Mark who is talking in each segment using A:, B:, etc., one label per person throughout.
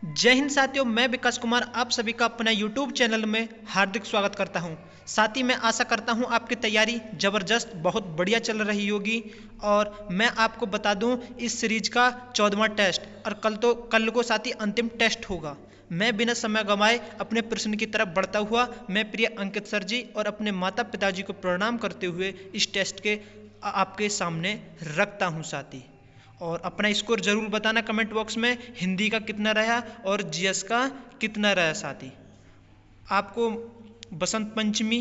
A: जय हिंद साथियों, मैं विकास कुमार आप सभी का अपना YouTube चैनल में हार्दिक स्वागत करता हूं। साथ ही मैं आशा करता हूं आपकी तैयारी ज़बरदस्त बहुत बढ़िया चल रही होगी। और मैं आपको बता दूं इस सीरीज का 14वां टेस्ट और कल को साथी अंतिम टेस्ट होगा। मैं बिना समय गंवाए अपने प्रश्न की तरफ बढ़ता हुआ मैं प्रिय अंकित सर जी और अपने माता पिताजी को प्रणाम करते हुए इस टेस्ट के आपके सामने रखता हूं साथी। और अपना स्कोर जरूर बताना कमेंट बॉक्स में, हिंदी का कितना रहा और जीएस का कितना रहा साथी। आपको बसंत पंचमी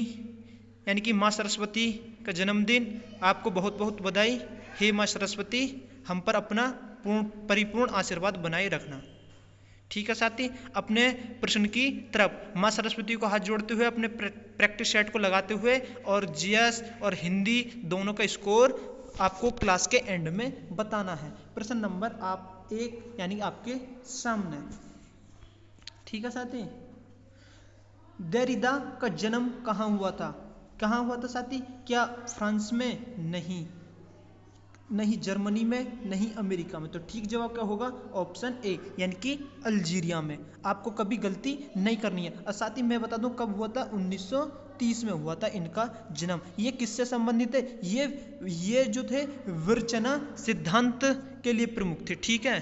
A: यानी कि माँ सरस्वती का जन्मदिन, आपको बहुत बहुत बधाई। हे माँ सरस्वती, हम पर अपना परिपूर्ण आशीर्वाद बनाए रखना। ठीक है साथी, अपने प्रश्न की तरफ माँ सरस्वती को हाथ जोड़ते हुए अपने प्रैक्टिस सेट को लगाते हुए और जीएस और हिंदी दोनों का स्कोर आपको क्लास के एंड में बताना है। प्रश्न नंबर आप 1 यानी आपके सामने। ठीक है साथी, देरिदा का जन्म कहाँ हुआ था? कहाँ हुआ था साथी? क्या फ्रांस में? नहीं, नहीं जर्मनी में, नहीं अमेरिका में। तो ठीक जवाब क्या होगा? ऑप्शन ए यानी कि अल्जीरिया में। आपको कभी गलती नहीं करनी है। और साथ ही मैं बता दूं कब हुआ था? 1930 में हुआ था इनका जन्म। ये किससे संबंधित है? ये जो थे विरचना सिद्धांत के लिए प्रमुख थे। ठीक है,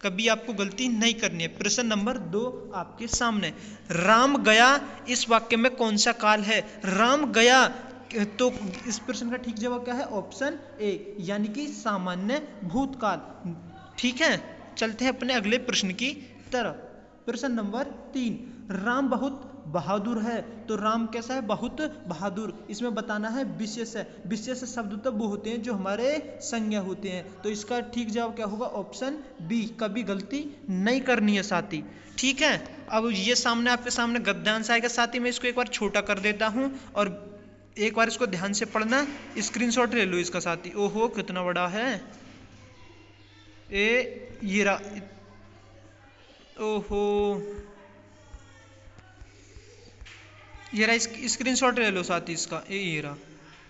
A: कभी आपको गलती नहीं करनी है। प्रश्न नंबर 2 आपके सामने। राम गया इस वाक्य में कौन सा काल है? राम गया, तो इस प्रश्न का ठीक जवाब क्या है? ऑप्शन ए यानी कि सामान्य भूतकाल। ठीक है, चलते हैं अपने अगले प्रश्न की तरफ। प्रश्न नंबर 3, राम बहुत बहादुर है। तो राम कैसा है? बहुत बहादुर। इसमें बताना है विशेष है। विशेष शब्द तो वो होते हैं जो हमारे संज्ञा होते हैं। तो इसका ठीक जवाब क्या होगा? ऑप्शन बी, कभी गलती नहीं करनी है साथी। ठीक है, अब ये सामने आपके सामने गद्यांश आएगा साथी। मैं इसको एक बार छोटा कर देता हूं और एक बार इसको ध्यान से पढ़ना। स्क्रीनशॉट ले लो इसका साथी। ओहो कितना बड़ा है ये रहा। ओहो, ये रहा, स्क्रीनशॉट ले लो साथी इसका। ये रहा,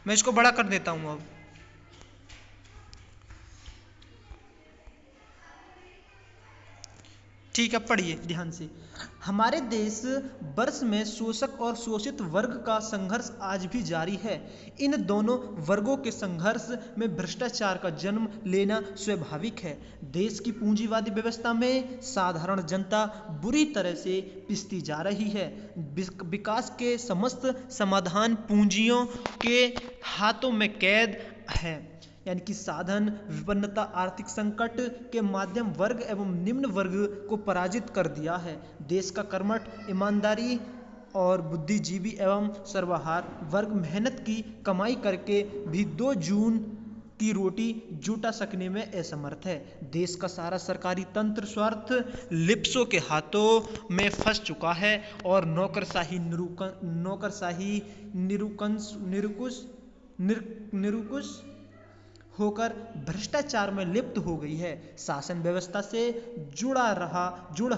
A: मैं इसको बड़ा कर देता हूँ अब। ठीक है, पढ़िए ध्यान से। हमारे देश वर्ष में शोषक और शोषित वर्ग का संघर्ष आज भी जारी है। इन दोनों वर्गों के संघर्ष में भ्रष्टाचार का जन्म लेना स्वाभाविक है। देश की पूंजीवादी व्यवस्था में साधारण जनता बुरी तरह से पिसती जा रही है। विकास के समस्त समाधान पूंजियों के हाथों में कैद है। यानी कि साधन विपन्नता आर्थिक संकट के माध्यम वर्ग एवं निम्न वर्ग को पराजित कर दिया है। देश का कर्मठ, ईमानदारी और बुद्धिजीवी एवं सर्वहार वर्ग मेहनत की कमाई करके भी 2 जून की रोटी जुटा सकने में असमर्थ है। देश का सारा सरकारी तंत्र स्वार्थ लिप्सों के हाथों में फंस चुका है और नौकरशाही निरुकुश होकर भ्रष्टाचार में लिप्त हो गई है। शासन व्यवस्था से जुड़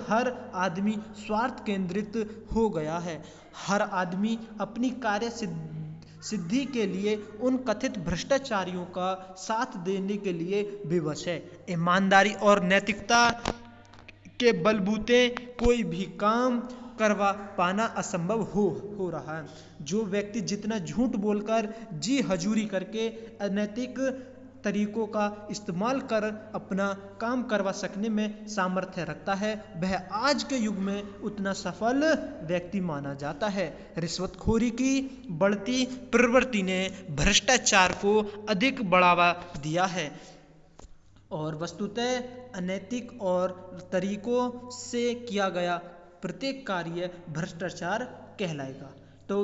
A: हर आदमी स्वार्थ केंद्रित हो गया है। हर आदमी अपनी कार्य सिद्धि के लिए उन कथित भ्रष्टाचारियों का साथ देने के लिए विवश है। ईमानदारी और नैतिकता के बलबूते कोई भी काम करवा पाना असंभव हो रहा है। जो व्यक्ति जितना झूठ बोलकर जी हजूरी करके अनैतिक तरीकों का इस्तेमाल कर अपना काम करवा सकने में सामर्थ्य रखता है, वह आज के युग में उतना सफल व्यक्ति माना जाता है। रिश्वतखोरी की बढ़ती प्रवृत्ति ने भ्रष्टाचार को अधिक बढ़ावा दिया है और वस्तुतः अनैतिक और तरीकों से किया गया प्रत्येक कार्य भ्रष्टाचार कहलाएगा। तो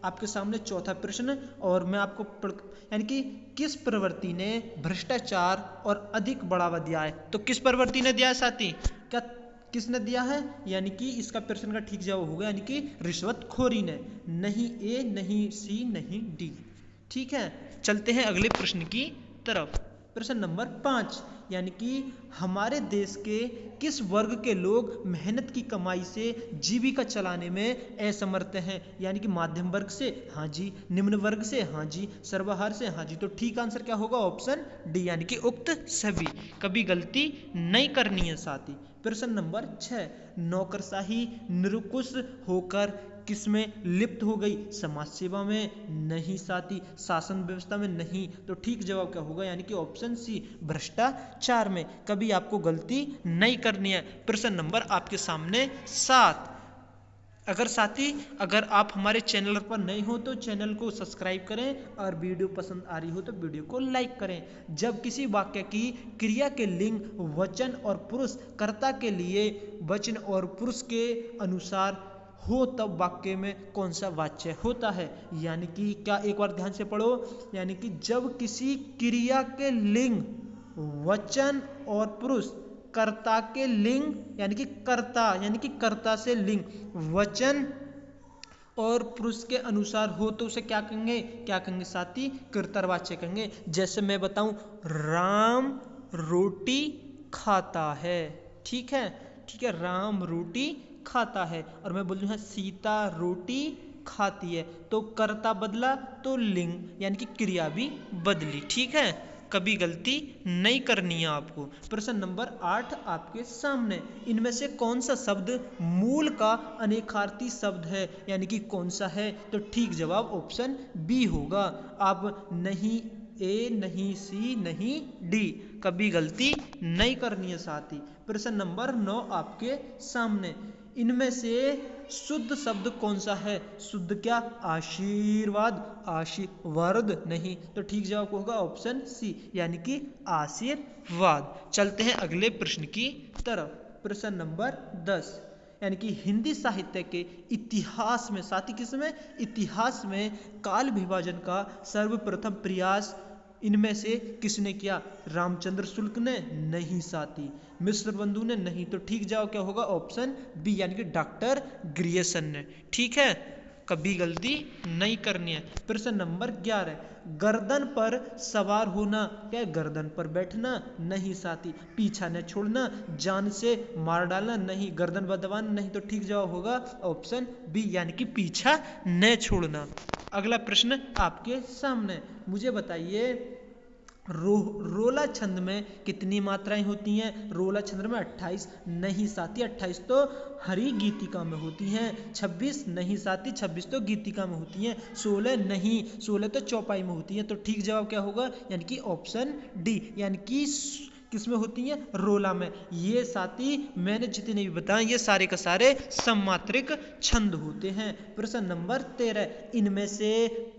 A: आपके सामने चौथा प्रश्न, और मैं आपको यानी कि किस प्रवृत्ति ने भ्रष्टाचार और अधिक बढ़ावा दिया है? तो किस प्रवृत्ति ने दिया है साथी? क्या किसने दिया है? यानी कि इसका प्रश्न का ठीक जवाब होगा यानी कि रिश्वतखोरी ने। नहीं ए, नहीं सी, नहीं डी। ठीक है, चलते हैं अगले प्रश्न की तरफ। प्रश्न नंबर 5, यानी कि हमारे देश के किस वर्ग के लोग मेहनत की कमाई से जीविका चलाने में असमर्थ हैं? यानी कि मध्यम वर्ग से? हाँ जी। निम्न वर्ग से? हाँ जी। सर्वहार से? हाँ जी। तो ठीक आंसर क्या होगा? ऑप्शन डी यानी कि उक्त सभी। कभी गलती नहीं करनी है साथी। प्रश्न नंबर 6, नौकरशाही निरंकुश होकर किसमें लिप्त हो गई? समाज सेवा में? नहीं साथी। शासन व्यवस्था में? नहीं। तो ठीक जवाब क्या होगा? यानी कि ऑप्शन सी, भ्रष्टाचार में। कभी आपको गलती नहीं करनी है। प्रश्न नंबर आपके सामने 7, अगर आप हमारे चैनल पर नए हो तो चैनल को सब्सक्राइब करें और वीडियो पसंद आ रही हो तो वीडियो को लाइक करें। जब किसी वाक्य की क्रिया के लिंग वचन और पुरुष कर्ता के लिए वचन और पुरुष के अनुसार हो तब वाक्य में कौन सा वाच्य होता है? यानी कि क्या, एक बार ध्यान से पढ़ो, यानी कि जब किसी क्रिया के लिंग वचन और पुरुष कर्ता के लिंग यानी कि कर्ता से लिंग वचन और पुरुष के अनुसार हो तो उसे क्या कहेंगे साथी? कर्तृवाच्य कहेंगे। जैसे मैं बताऊं, राम रोटी खाता है, ठीक है, राम रोटी खाता है। और मैं बोल दूं है सीता रोटी खाती है, तो कर्ता बदला तो लिंग यानी कि क्रिया भी बदली, ठीक है। कभी गलती नहीं करनी है आपको। प्रश्न नंबर 8 आपके सामने, इनमें से कौन सा शब्द मूल का अनेकार्थी शब्द है? यानी कि कौन सा है? तो ठीक जवाब ऑप्शन बी होगा। आप नहीं ए, नहीं सी, नहीं डी, कभी गलती नहीं करनी है साथी। प्रश्न नंबर 9 आपके सामने, इनमें से शुद्ध शब्द कौन सा है? शुद्ध क्या? आशीर्वाद, आशीर्वाद नहीं, तो ठीक जवाब होगा ऑप्शन सी, यानी कि आशीर्वाद। चलते हैं अगले प्रश्न की तरफ। प्रश्न नंबर 10, यानी कि हिंदी साहित्य के इतिहास में साथी, किसमें? इतिहास में काल विभाजन का सर्वप्रथम प्रयास इनमें से किसने किया? रामचंद्र शुक्ल ने? नहीं साथी। मिश्र बंधु ने? नहीं। तो ठीक जवाब क्या होगा? ऑप्शन बी, यानी कि डॉक्टर ग्रियर्सन ने, ठीक है। कभी गलती नहीं करनी है। प्रश्न नंबर 11, गर्दन पर सवार होना क्या है? गर्दन पर बैठना? नहीं साथी। पीछा न छोड़ना? जान से मार डालना? नहीं। गर्दन दबाना? नहीं। तो ठीक जवाब होगा ऑप्शन बी, यानी कि पीछा न छोड़ना। अगला प्रश्न आपके सामने, मुझे बताइए रोला छंद में कितनी मात्राएं होती हैं? रोला छंद में 28। नहीं साथी, 28 तो हरि गीतिका में होती हैं। 26 नहीं साथी, 26 तो गीतिका में होती हैं। 16 नहीं, 16 तो चौपाई में होती हैं। तो ठीक जवाब क्या होगा? यानी कि ऑप्शन डी, यानी कि किसमें होती हैं? रोला में। ये साथी मैंने जितने भी बताए ये सारे का सारे सममात्रिक छंद होते हैं। प्रश्न नंबर 13, इनमें से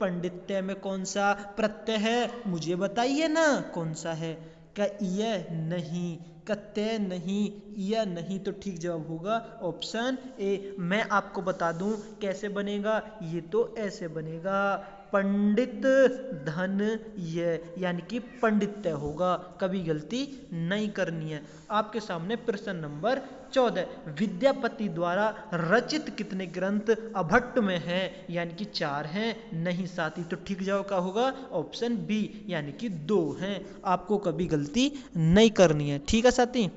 A: पंडित्य में कौन सा प्रत्यय है? मुझे बताइए ना कौन सा है? क्या यह? नहीं। कत्य? नहीं। यह? नहीं। तो ठीक जवाब होगा ऑप्शन ए। मैं आपको बता दूं कैसे बनेगा, ये तो ऐसे बनेगा, पंडित धन ये, यानी कि पंडित्य होगा। कभी गलती नहीं करनी है। आपके सामने प्रश्न नंबर 14, विद्यापति द्वारा रचित कितने ग्रंथ अभट्ट में हैं? यानी कि 4 हैं। नहीं साथी, तो ठीक जवाब क्या होगा? ऑप्शन बी, यानी कि 2 हैं। आपको कभी गलती नहीं करनी है, ठीक है साथी।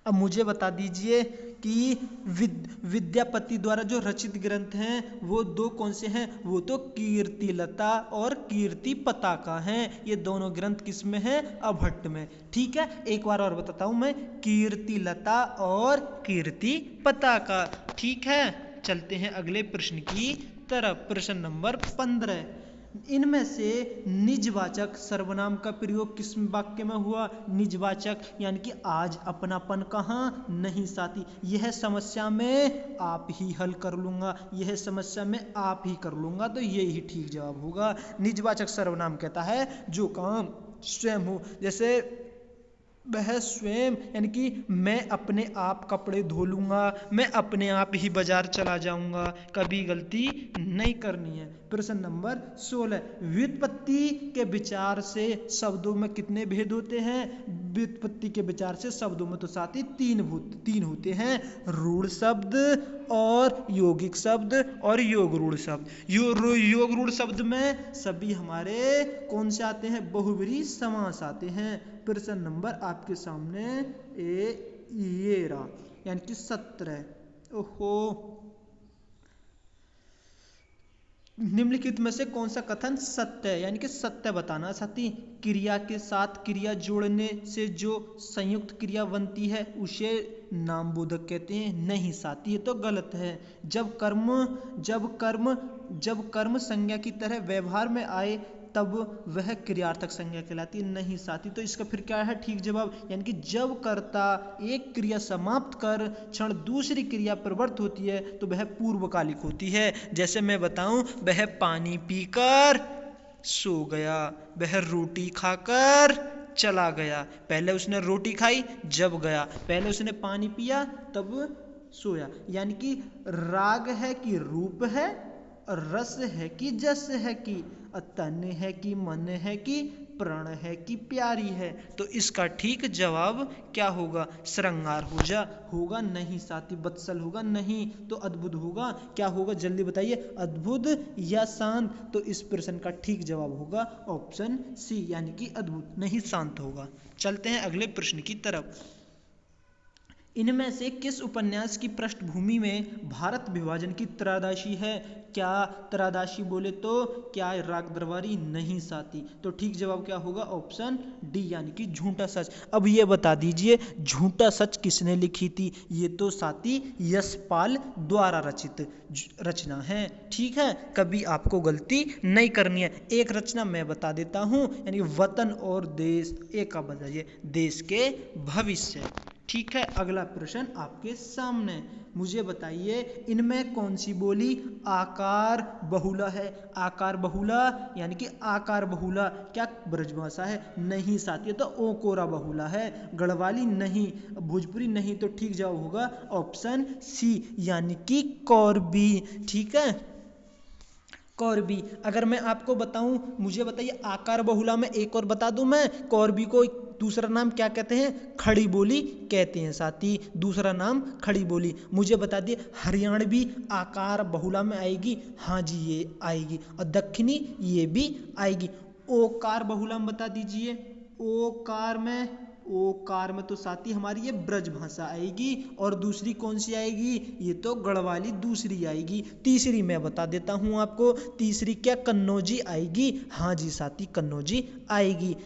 A: अब मुझे बता दीजिए कि विद्यापति द्वारा जो रचित ग्रंथ हैं वो 2 कौन से हैं? वो तो कीर्तिलता और कीर्ति पताका हैं। ये दोनों ग्रंथ किस में हैं? अभट्ट में, ठीक है। एक बार और बताता हूं मैं, कीर्तिलता और कीर्ति पताका, ठीक है। चलते हैं अगले प्रश्न की तरफ। प्रश्न नंबर 15, इनमें से निजवाचक सर्वनाम का प्रयोग किस वाक्य में हुआ? निजवाचक, यानी कि आज अपनापन कहाँ? नहीं साथी। यह समस्या में आप ही हल कर लूंगा, यह समस्या में आप ही कर लूंगा, तो यही ठीक जवाब होगा। निजवाचक सर्वनाम कहता है जो काम स्वयं हो, जैसे वह स्वयं, यानी कि मैं अपने आप कपड़े धो लूंगा, मैं अपने आप ही बाजार चला जाऊंगा, कभी गलती नहीं करनी है। प्रश्न नंबर 16, व्युत्पत्ति के विचार से शब्दों में कितने भेद होते हैं? व्युत्पत्ति के विचार से शब्दों में तो साथ ही 3 होते हैं, रूढ़ शब्द और यौगिक शब्द और योग रूढ़ शब्द। योग रूढ़ शब्द में सभी हमारे कौन से आते हैं? बहुब्रीहि समास आते हैं। प्रश्न नंबर आपके सामने ये रहा, यानी कि 17। ओहो, निम्नलिखित में से कौन सा कथन सत्य है, यानी कि सत्य बताना साथी। क्रिया के साथ क्रिया जोड़ने से जो संयुक्त क्रिया बनती है उसे नामबोधक कहते हैं। नहीं साथी, ये तो गलत है। जब कर्म संज्ञा की तरह व्यवहार में आए तब वह क्रियार्थक संज्ञा कहलाती है। नहीं साथी, तो इसका फिर क्या है ठीक जवाब, यानी कि जब कर्ता एक क्रिया समाप्त कर क्षण दूसरी क्रिया प्रवृत्त होती है तो वह पूर्वकालिक होती है। जैसे मैं बताऊं, वह पानी पीकर सो गया, वह रोटी खाकर चला गया। पहले उसने रोटी खाई जब गया, पहले उसने पानी पिया तब सोया। यानी कि राग है कि रूप है, रस है कि जस है कि तन है कि मन है कि प्रण है कि प्यारी है। तो इसका ठीक जवाब क्या होगा, श्रृंगार होगा। नहीं साथी, वत्सल होगा नहीं, तो अद्भुत होगा। क्या होगा जल्दी बताइए, अद्भुत या शांत। तो इस प्रश्न का ठीक जवाब होगा ऑप्शन सी, यानी कि अद्भुत, नहीं शांत होगा। चलते हैं अगले प्रश्न की तरफ। इनमें से किस उपन्यास की पृष्ठभूमि में भारत विभाजन की त्रासदी है। क्या त्रासदी बोले तो क्या राग दरबारी, नहीं साथी। तो ठीक जवाब क्या होगा, ऑप्शन डी, यानी कि झूठा सच। अब ये बता दीजिए झूठा सच किसने लिखी थी। ये तो साथी यशपाल द्वारा रचित रचना है। ठीक है, कभी आपको गलती नहीं करनी है। एक रचना मैं बता देता हूँ, यानी वतन और देश। एक आप बताइए, देश के भविष्य। ठीक है, अगला प्रश्न आपके सामने। मुझे बताइए इनमें कौन सी बोली आकार बहुला है। आकार बहुला यानी कि आकार बहुला क्या ब्रजभाषा है, नहीं साथी, तो ओकोरा बहुला है। गढ़वाली नहीं, भोजपुरी नहीं। तो ठीक जवाब होगा ऑप्शन सी, यानी कि कौरबी। ठीक है, कौरबी। अगर मैं आपको बताऊं, मुझे बताइए आकार बहुला में एक और बता दूं मैं, कौरबी को दूसरा नाम क्या कहते हैं, खड़ी बोली कहते हैं साथी। दूसरा नाम खड़ी बोली। मुझे बता दिए हरियाणवी आकार बहुला में आएगी, हाँ जी ये आएगी। और दक्षिणी ये भी आएगी। ओकार बहुला में बता दीजिए, ओकार में तो साथी हमारी ये ब्रज भाषा आएगी। और दूसरी कौन सी आएगी, ये तो गढ़वाली दूसरी आएगी। तीसरी मैं बता देता हूँ आपको, तीसरी क्या कन्नौजी आएगी, हाँ जी साथी कन्नौजी आएगी।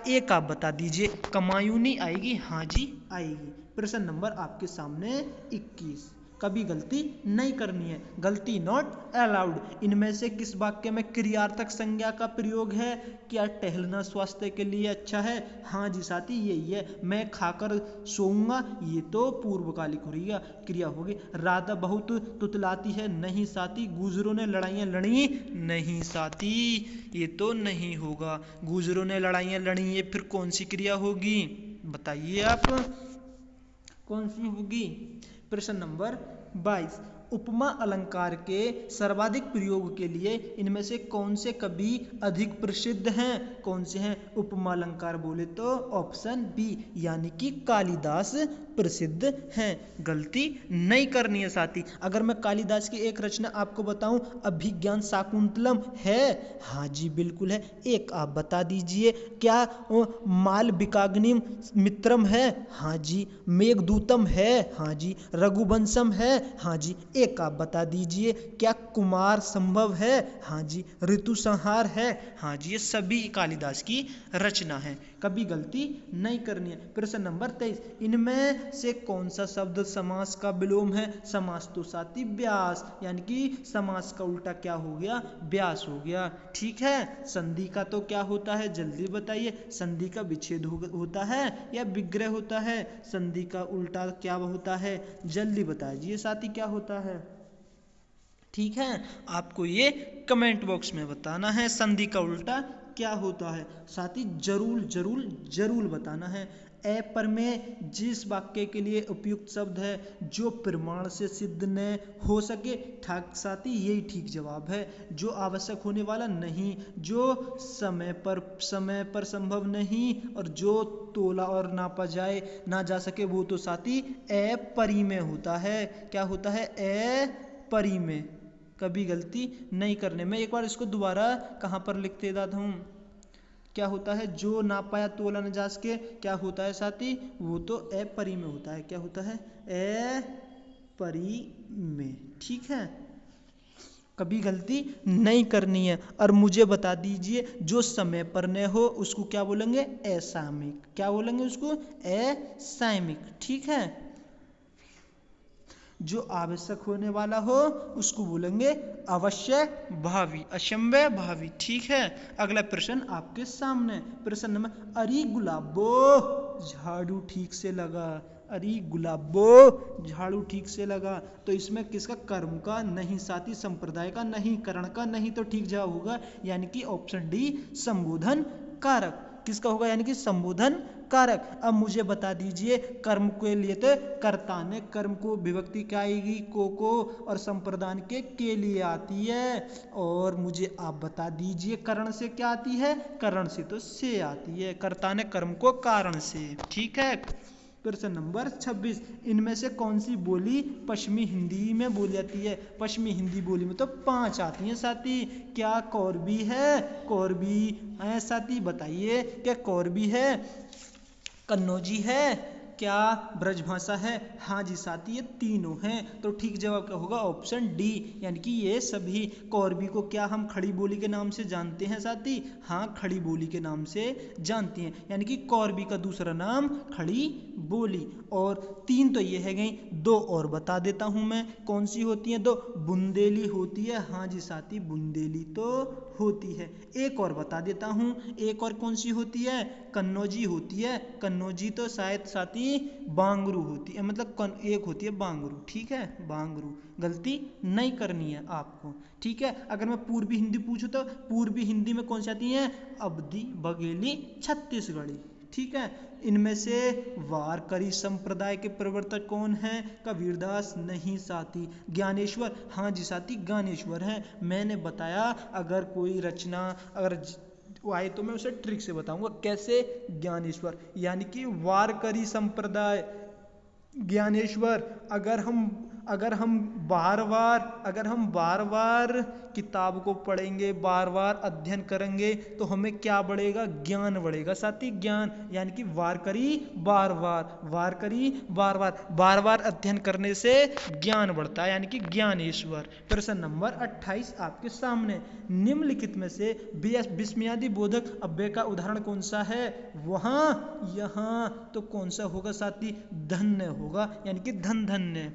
A: एक आप बता दीजिए कमायूनी आएगी, हाँ जी आएगी। प्रश्न नंबर आपके सामने 21। कभी गलती नहीं करनी है, गलती नॉट अलाउड। इनमें से किस वाक्य में क्रियार्थक संज्ञा का प्रयोग है। क्या टहलना स्वास्थ्य के लिए अच्छा है, हाँ जी साथी यही है। मैं खाकर सोऊंगा, ये तो पूर्वकालिक हो रही है, क्रिया होगी। राधा बहुत तुतलाती है, नहीं साथी। गुजरों ने लड़ाइयाँ लड़ी, नहीं साथी ये तो नहीं होगा। गुजरों ने लड़ाइयाँ लड़ी, ये फिर कौन सी क्रिया होगी, बताइए आप कौन सी होगी। प्रश्न नंबर 22। उपमा अलंकार के सर्वाधिक प्रयोग के लिए इनमें से कौन से कवि अधिक प्रसिद्ध हैं। कौन से हैं उपमा अलंकार बोले तो ऑप्शन बी, यानी कि कालिदास प्रसिद्ध हैं। गलती नहीं करनी है साथी। अगर मैं कालिदास की एक रचना आपको बताऊं, अभिज्ञान शाकुंतलम है, हाँ जी बिल्कुल है। एक आप बता दीजिए क्या मालविकाग्निम मित्रम है, हाँ जी। मेघदूतम है, हाँ जी। रघुवंशम है, हाँ जी। एक आप बता दीजिए क्या कुमार संभव है, हाँ जी। ऋतु संहार है, हाँ जी। ये सभी कालिदास की रचना है, कभी गलती नहीं करनी है। प्रश्न नंबर 23। इनमें से कौन सा शब्द समास का विलोम है। समास तो साथी व्यास, यानी कि समास का उल्टा क्या हो गया, व्यास हो गया। ठीक है, संधि का तो क्या होता है जल्दी बताइए। संधि का विच्छेद होता है या विग्रह होता है। संधि का उल्टा क्या होता है, जल्दी बताइए साथी क्या होता है। ठीक है, आपको ये कमेंट बॉक्स में बताना है संधि का उल्टा क्या होता है साथी, जरूर जरूर जरूर बताना है। पर में जिस वाक्य के लिए उपयुक्त शब्द है जो प्रमाण से सिद्ध न हो सके, ठाक साथी यही ठीक जवाब है। जो आवश्यक होने वाला नहीं, जो समय पर संभव नहीं, और जो तोला और नापा ना जा सके, वो तो साथी अपरि में होता है। क्या होता है, अपरि में। कभी गलती नहीं करने में। एक बार इसको दोबारा कहाँ पर लिख देता हूँ। क्या होता है, जो ना पाया तोला न जा सके, क्या होता है साथी, वो तो अपरि में होता है। क्या होता है, अपरि में। ठीक है, कभी गलती नहीं करनी है। और मुझे बता दीजिए, जो समय पर न हो उसको क्या बोलेंगे? असामयिक। क्या बोलेंगे उसको? असामयिक। ठीक है। जो आवश्यक होने वाला हो उसको बोलेंगे आवश्यक भावी, असंभव भावी। ठीक है। अगला प्रश्न आपके सामने, प्रश्न नंबर, अरे गुलाबो झाड़ू ठीक से लगा। अरे गुलाबो झाड़ू ठीक से लगा, तो इसमें किसका? कर्म का, नहीं साथी संप्रदाय का, नहीं करण का, नहीं तो ठीक जवाब होगा यानी कि ऑप्शन डी संबोधन कारक। किसका होगा? यानी कि संबोधन कारक। अब मुझे बता दीजिए, कर्म के लिए तो कर्ता ने, कर्म को विभक्ति क्या आएगी? को और संप्रदान के लिए आती है। और मुझे आप बता दीजिए करण से क्या आती है? करण से तो से आती है। कर्ता ने कर्म को कारण से। ठीक है। प्रश्न नंबर 26, इनमें से कौन सी बोली पश्चिमी हिंदी में बोली जाती है? पश्चिमी हिंदी बोली में तो 5 आती हैं साथी। क्या कौरवी है? कौरवी है साथी, बताइए क्या कौरवी है, कन्नौजी है, क्या ब्रजभाषा है? हाँ जी साथी, ये तीनों हैं। तो ठीक जवाब क्या होगा? ऑप्शन डी, यानी कि ये सभी। कौरवी को क्या हम खड़ी बोली के नाम से जानते हैं साथी? हाँ, खड़ी बोली के नाम से जानते हैं, यानी कि कौरवी का दूसरा नाम खड़ी बोली। और 3 तो ये है गई, 2 और बता देता हूं मैं, कौन सी होती हैं 2? बुंदेली होती है। हाँ जी साथी, बुंदेली तो होती है। एक और बता देता हूं, एक और कौन सी होती है? कन्नौजी होती है। कन्नौजी तो शायद साथी बांगरू होती है, मतलब एक होती है बांगरू। ठीक है, बांगरू। गलती नहीं करनी है आपको। ठीक है। अगर मैं पूर्वी हिंदी पूछूं तो पूर्वी हिंदी में कौन सी आती है? अवधी, बघेली, छत्तीसगढ़ी। ठीक है। इनमें से वारकरी संप्रदाय के प्रवर्तक कौन हैं? कबीरदास नहीं साथी। ज्ञानेश्वर? हाँ जी साथी, ज्ञानेश्वर हैं। मैंने बताया अगर कोई रचना अगर आए तो मैं उसे ट्रिक से बताऊंगा कैसे। ज्ञानेश्वर यानी कि वारकरी संप्रदाय, ज्ञानेश्वर। अगर हम बार बार किताब को पढ़ेंगे, बार बार अध्ययन करेंगे तो हमें क्या बढ़ेगा? ज्ञान बढ़ेगा साथी, ज्ञान। यानी कि वारकरी बार बार अध्ययन करने से ज्ञान बढ़ता है, यानी कि ज्ञानेश्वर। प्रश्न नंबर 28 आपके सामने, निम्नलिखित में से विस्मयादि बोधक अव्यय का उदाहरण कौन सा है? वहां, यहाँ, तो कौन सा होगा साथी? धन्य होगा, यानी कि धन्य।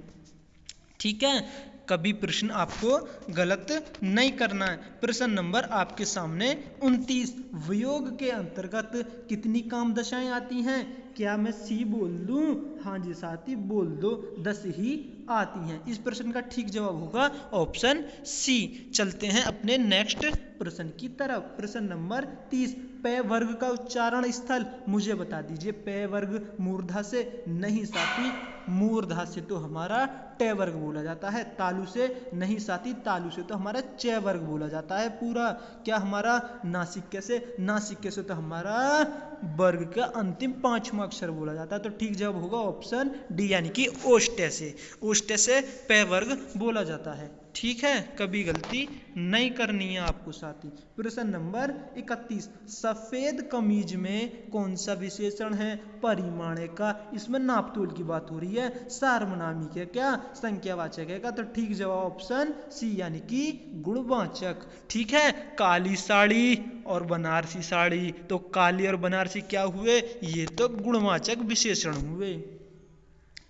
A: ठीक है। कभी प्रश्न आपको गलत नहीं करना है। प्रश्न नंबर आपके सामने 29, वियोग के अंतर्गत कितनी काम दशाएं आती हैं? क्या मैं सी बोल दूं? हाँ जी साथी, बोल दो, 10 ही आती हैं। इस प्रश्न का ठीक जवाब होगा ऑप्शन सी। चलते हैं अपने नेक्स्ट प्रश्न की तरफ। प्रश्न नंबर 30, पे वर्ग का उच्चारण स्थल मुझे बता दीजिए। पे वर्ग मूर्धा से नहीं साथी, मूर्धा से तो हमारा टे वर्ग बोला जाता है। तालु से नहीं साथी, तालु से तो हमारा चे वर्ग बोला जाता है पूरा। क्या हमारा नासिक से? नासिक से तो हमारा वर्ग का अंतिम 5वां अक्षर बोला जाता है। तो ठीक जवाब होगा ऑप्शन डी, यानी कि ओष्टे से। ओष्टे से पे वर्ग बोला जाता है। ठीक है। कभी गलती नहीं करनी है आपको साथी। प्रश्न नंबर 31, सफेद कमीज में कौन सा विशेषण है? परिमाणे का। इसमें नापतोल की बात हो रही है। सार्वनामिक है क्या? संख्यावाचक है क्या? तो ठीक जवाब ऑप्शन सी, यानी कि गुणवाचक। ठीक है। काली साड़ी और बनारसी साड़ी, तो काली और बनारसी क्या हुए? ये तो गुणवाचक विशेषण हुए।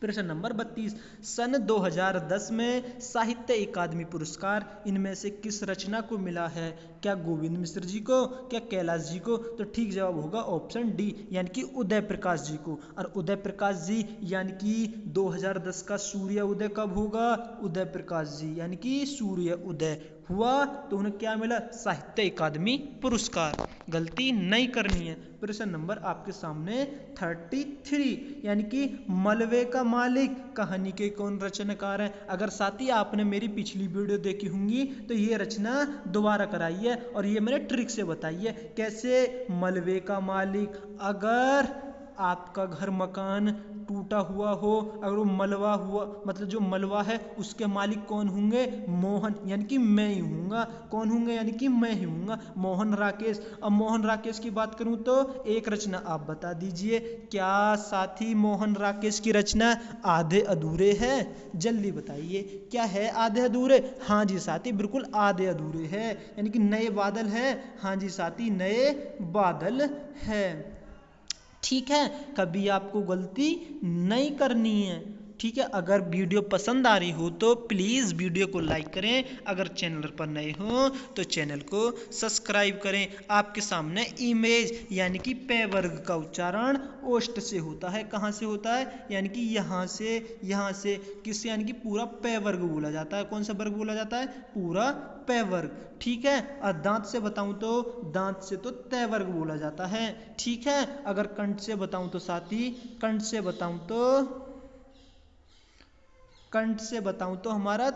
A: प्रश्न नंबर 32, सन 2010 में साहित्य अकादमी पुरस्कार इनमें से किस रचना को मिला है? क्या गोविंद मिश्र जी को? क्या कैलाश जी को? तो ठीक जवाब होगा ऑप्शन डी, यानी कि उदय प्रकाश जी को। और उदय प्रकाश जी यानी कि 2010 का सूर्य उदय कब होगा? उदय प्रकाश जी यानी कि सूर्य उदय हुआ तो उन्हें क्या मिला? साहित्य अकादमी पुरस्कार। गलती नहीं करनी है। प्रश्न नंबर आपके सामने 33, यानी कि मलबे का मालिक कहानी के कौन रचनाकार हैं? अगर साथी आपने मेरी पिछली वीडियो देखी होंगी तो ये रचना दोबारा कराई है और ये मैंने ट्रिक से बताई है। कैसे? मलबे का मालिक, अगर आपका घर मकान टूटा हुआ हो, अगर वो मलबा हुआ मतलब जो मलबा है उसके मालिक कौन होंगे, मोहन, यानी कि मैं ही हूँगा। कौन होंगे, यानी कि मैं ही हूँगा, मोहन राकेश। अब मोहन राकेश की बात करूँ तो एक रचना आप बता दीजिए, क्या साथी मोहन राकेश की रचना आधे अधूरे है? जल्दी बताइए, क्या है आधे अधूरे? हाँ जी साथी, बिल्कुल आधे अधूरे है, यानी कि नए बादल है। हाँ जी साथी, नए बादल है। ठीक है, कभी आपको गलती नहीं करनी है। ठीक है, अगर वीडियो पसंद आ रही हो तो प्लीज़ वीडियो को लाइक करें, अगर चैनल पर नए हो तो चैनल को सब्सक्राइब करें। आपके सामने इमेज यानी कि पे वर्ग का उच्चारण ओष्ठ से होता है। कहाँ से होता है, यानी कि यहाँ से किससे, यानी कि पूरा पे वर्ग बोला जाता है। कौन सा वर्ग बोला जाता है, पूरा पे वर्ग। ठीक है, और दांत से बताऊं तो दांत से तो तय वर्ग बोला जाता है। ठीक है, अगर कंठ से बताऊं तो साथी, कंठ से बताऊं तो हमारा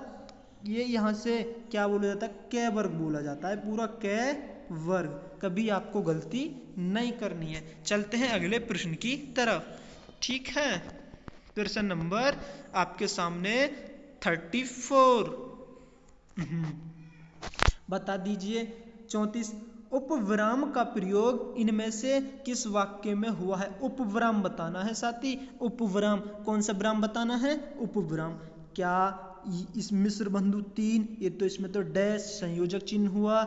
A: ये यहाँ से क्या बोला जाता है, कै वर्ग बोला जाता है, पूरा कै वर्ग। कभी आपको गलती नहीं करनी है। चलते हैं अगले प्रश्न की तरफ। ठीक है, प्रश्न नंबर आपके सामने 34। बता दीजिए 34, उपविराम का प्रयोग इनमें से किस वाक्य में हुआ है? उपविराम बताना है साथी, उपविराम, कौन सा विराम बताना है, उपविराम। क्या इस मिश्र बंधु 3, ये तो इसमें तो डैश संयोजक चिन्ह हुआ,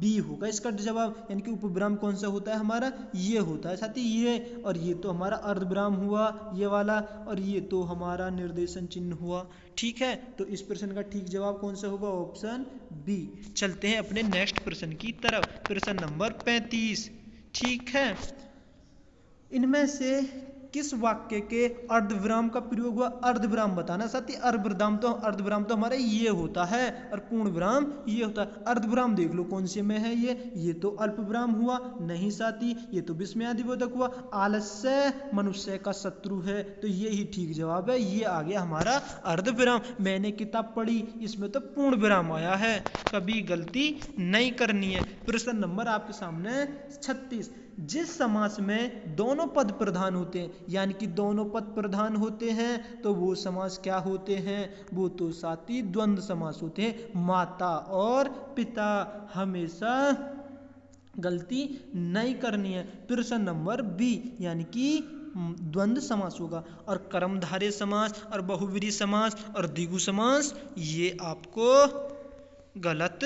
A: बी होगा इसका जवाब, यानी कि उपविराम कौन सा होता है हमारा, ये होता है साथी, ये। और ये तो हमारा अर्धविराम हुआ ये वाला, और ये तो हमारा निर्देशन चिन्ह हुआ। ठीक है, तो इस प्रश्न का ठीक जवाब कौन सा होगा, ऑप्शन बी। चलते हैं अपने नेक्स्ट प्रश्न की तरफ, प्रश्न नंबर 35। ठीक है, इनमें से किस वाक्य के अर्धविराम का प्रयोग हुआ? अर्धविराम बताना साथी, अर्धविराम तो हमारा ये होता है, और पूर्ण विराम ये होता है। अर्धविराम देख लो कौन से में है, ये तो अल्प विराम हुआ, नहीं साथी, ये तो विस्मयादिबोधक हुआ। आलस्य मनुष्य का शत्रु है, तो ये ही ठीक जवाब है, ये आ गया हमारा अर्धविराम। मैंने किताब पढ़ी, इसमें तो पूर्ण विराम आया है, कभी गलती नहीं करनी है। प्रश्न नंबर आपके सामने 36, जिस समास में दोनों पद प्रधान होते हैं, यानी कि दोनों पद प्रधान होते हैं, तो वो समास क्या होते हैं? वो तो साथी द्वंद्व समास होते हैं। माता और पिता, हमेशा गलती नहीं करनी है। प्रश्न नंबर बी, यानी कि द्वंद्व समास होगा। और कर्मधारय समास और बहुव्रीहि समास और द्विगु समास ये आपको गलत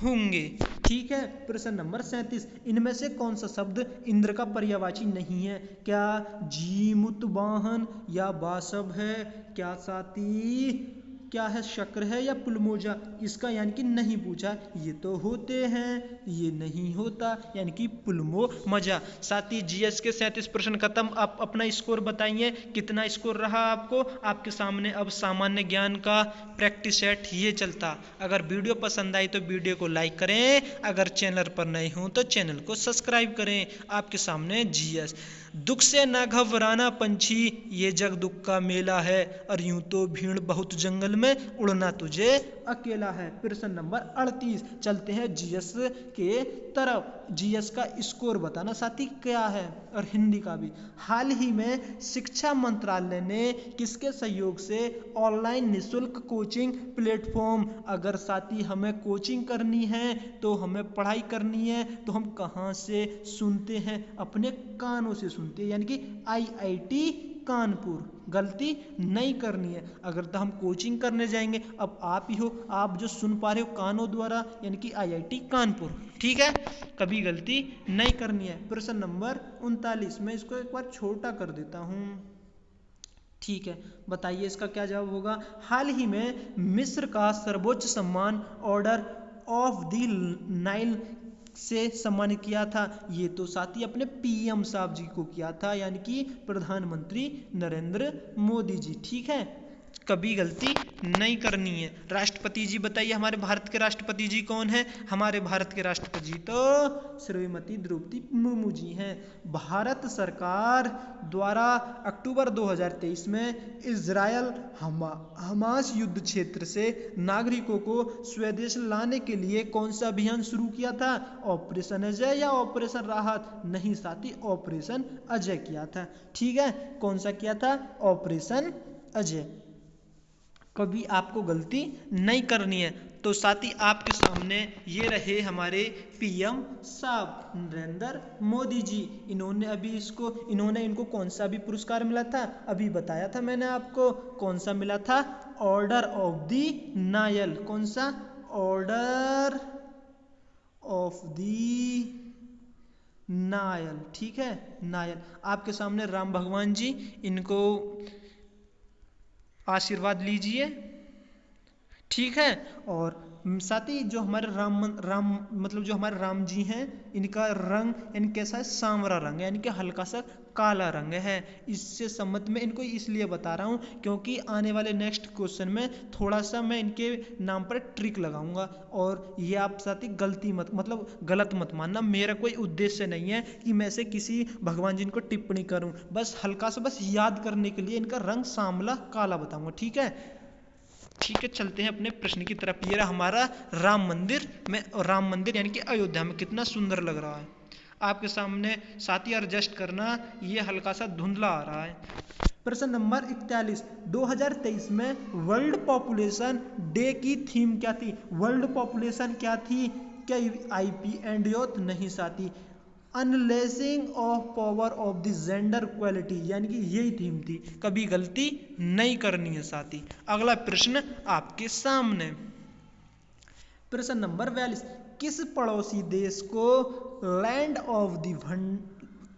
A: होंगे। ठीक है, प्रश्न नंबर 37, इनमें से कौन सा शब्द इंद्र का पर्यायवाची नहीं है? क्या जीमूत वाहन या वासव है? क्या साथी क्या है, शक्र है या पुलमोजा? इसका यानी कि नहीं पूछा, ये तो होते हैं, ये नहीं होता, यानी कि पुलमो मजा। साथी जीएस के 37 प्रश्न खत्म। आप अपना स्कोर बताइए, कितना स्कोर रहा आपको? आपके सामने अब सामान्य ज्ञान का प्रैक्टिस सेट ये चलता। अगर वीडियो पसंद आई तो वीडियो को लाइक करें, अगर चैनल पर नए हों तो चैनल को सब्सक्राइब करें। आपके सामने जीएस, दुख से ना घबराना पंछी, ये जग दुख का मेला है, और यूं तो भीड़ बहुत जंगल में, उड़ना तुझे अकेला है। प्रश्न नंबर 38, चलते हैं जीएस के तरफ। जीएस का स्कोर बताना साथी क्या है, और हिंदी का भी। हाल ही में शिक्षा मंत्रालय ने किसके सहयोग से ऑनलाइन निःशुल्क कोचिंग प्लेटफॉर्म, अगर साथी हमें कोचिंग करनी है, तो हमें पढ़ाई करनी है, तो हम कहाँ से सुनते हैं? अपने कानों से सुनते हैं, यानी कि आईआईटी कानपुर। गलती नहीं करनी है। अगर तो हम कोचिंग करने जाएंगे, अब आप ही हो, आप जो सुन पा रहे हो कानों द्वारा, यानी कि आईआईटी कानपुर। ठीक है, कभी गलती नहीं करनी है। प्रश्न नंबर 39, मैं इसको एक बार छोटा कर देता हूँ। ठीक है, बताइए इसका क्या जवाब होगा? हाल ही में मिस्र का सर्वोच्च सम्मान ऑर्डर ऑफ द नाइल से सम्मानित किया था। ये तो साथी अपने पीएम साहब जी को किया था, यानी कि प्रधानमंत्री नरेंद्र मोदी जी। ठीक है, कभी गलती नहीं करनी है। राष्ट्रपति जी बताइए, हमारे भारत के राष्ट्रपति जी कौन है? हमारे भारत के राष्ट्रपति जी तो श्रीमती द्रौपदी मुर्मू जी हैं। भारत सरकार द्वारा अक्टूबर 2023 में इजरायल हमास युद्ध क्षेत्र से नागरिकों को स्वदेश लाने के लिए कौन सा अभियान शुरू किया था? ऑपरेशन अजय या ऑपरेशन राहत? नहीं साथी, ऑपरेशन अजय किया था। ठीक है, कौन सा किया था? ऑपरेशन अजय। कभी आपको गलती नहीं करनी है। तो साथी आपके सामने ये रहे हमारे पीएम साहब नरेंद्र मोदी जी। इन्होंने इनको कौन सा भी पुरस्कार मिला था? अभी बताया था मैंने आपको, कौन सा मिला था? Order of the Nile. कौन सा? Order of the Nile. ठीक है, नायल। आपके सामने राम भगवान जी, इनको आशीर्वाद लीजिए। ठीक है, और साथ ही जो हमारे जो हमारे राम जी हैं, इनका रंग यानी कैसा है? सांवरा रंग, यानी कि हल्का सा काला रंग है। इससे सम्मत में इनको इसलिए बता रहा हूँ क्योंकि आने वाले नेक्स्ट क्वेश्चन में थोड़ा सा मैं इनके नाम पर ट्रिक लगाऊंगा, और ये आप साथी गलती गलत मत मानना। मेरा कोई उद्देश्य नहीं है कि मैं से किसी भगवान जी को टिप्पणी करूँ, बस हल्का सा बस याद करने के लिए इनका रंग सांवला काला बताऊंगा। ठीक है, चलते हैं अपने प्रश्न की तरफ। ये रहा हमारा राम मंदिर यानी कि अयोध्या में कितना सुंदर लग रहा है आपके सामने। साथ ही एडजस्ट करना, ये हल्का सा धुंधला आ रहा है। प्रश्न नंबर 41, 2023 में वर्ल्ड पॉपुलेशन डे की थीम क्या थी? वर्ल्ड पॉपुलेशन क्या थी? क्या आईपी एंड यूथ? नहीं साथी, unleashing of power of the gender equality, यानी कि यही थीम थी। कभी गलती नहीं करनी है साथी। अगला प्रश्न आपके सामने, प्रश्न नंबर 42, किस पड़ोसी देश को land of the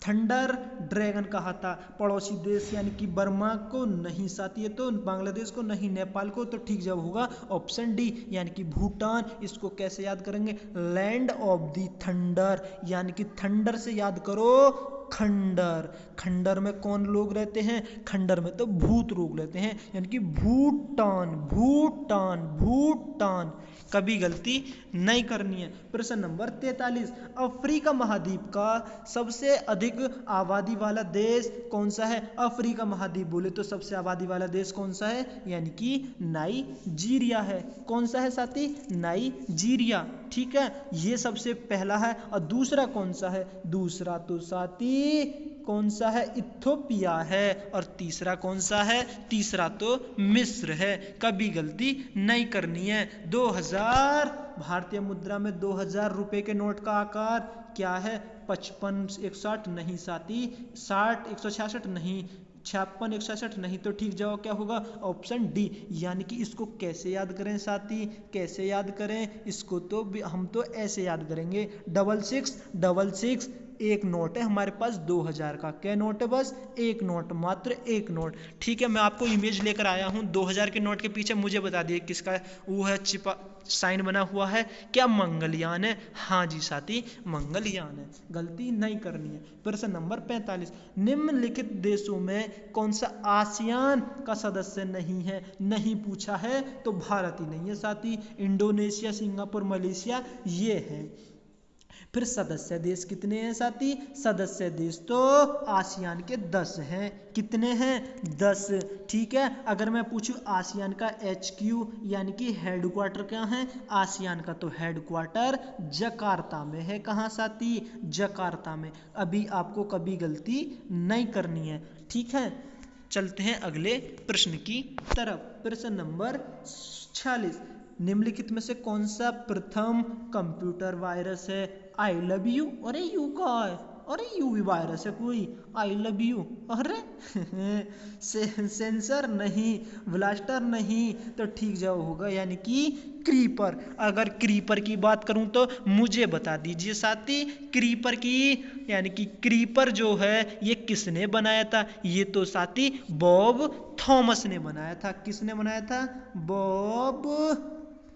A: thunder dragon कहा था? पड़ोसी देश यानी कि बर्मा को? नहीं साथी, ये तो बांग्लादेश को नहीं, नेपाल को। तो ठीक जवाब होगा ऑप्शन डी यानी कि भूटान। इसको कैसे याद करेंगे? लैंड ऑफ द थंडर, यानी कि थंडर से याद करो खंडर। खंडर में कौन लोग रहते हैं? खंडर में तो भूत लोग रहते हैं, यानी कि भूटान भूटान भूटान। कभी गलती नहीं करनी है। प्रश्न नंबर 43, अफ्रीका महाद्वीप का सबसे अधिक आबादी वाला देश कौन सा है? अफ्रीका महाद्वीप बोले तो सबसे आबादी वाला देश कौन सा है? यानी कि नाइजीरिया है। कौन सा है साथी? नाइजीरिया। ठीक है, ये सबसे पहला है। और दूसरा कौन सा है? दूसरा तो साथी कौन सा है? इथियोपिया है। और तीसरा कौन सा है? तीसरा तो मिस्र है। कभी गलती नहीं करनी है। 2000 भारतीय मुद्रा में 2000 रुपए के नोट का आकार क्या है? 55 160 नहीं साथी, 60 166 नहीं, 56 166 नहीं। तो ठीक जवाब क्या होगा? Option D. यानी कि इसको कैसे याद करें साथी? कैसे याद करें इसको? तो हम तो ऐसे याद करेंगे, 6666 एक नोट है हमारे पास 2000 का। क्या नोट है? बस एक नोट, मात्र एक नोट। ठीक है, मैं आपको इमेज लेकर आया हूँ 2000 के नोट के पीछे। मुझे बता दिए किसका वो है, चिपा साइन बना हुआ है। क्या मंगलयान है? हाँ जी साथी, मंगलयान है। गलती नहीं करनी है। प्रश्न नंबर 45, निम्नलिखित देशों में कौन सा आसियान का सदस्य नहीं है? नहीं पूछा है तो भारत ही नहीं है साथी। इंडोनेशिया, सिंगापुर, मलेशिया ये है। फिर सदस्य देश कितने हैं साथी? सदस्य देश तो आसियान के 10 हैं। कितने हैं? 10। ठीक है, अगर मैं पूछूं आसियान का HQ यानी कि हेडक्वार्टर क्या है? आसियान का तो हेडक्वार्टर जकार्ता में है। कहाँ साथी? जकार्ता में। अभी आपको कभी गलती नहीं करनी है। ठीक है, चलते हैं अगले प्रश्न की तरफ। प्रश्न नंबर 46, निम्नलिखित में से कौन सा प्रथम कंप्यूटर वायरस है? I love you. अरे यू का है? अरे यू भी वायरस है कोई? I love you. अरे सेंसर नहीं, ब्लास्टर नहीं। तो ठीक जवाब होगा यानी कि क्रीपर। अगर क्रीपर की बात करूं तो मुझे बता दीजिए साथी, क्रीपर की यानी कि क्रीपर जो है ये किसने बनाया था? ये तो साथी बॉब थॉमस ने बनाया था। किसने बनाया था? बॉब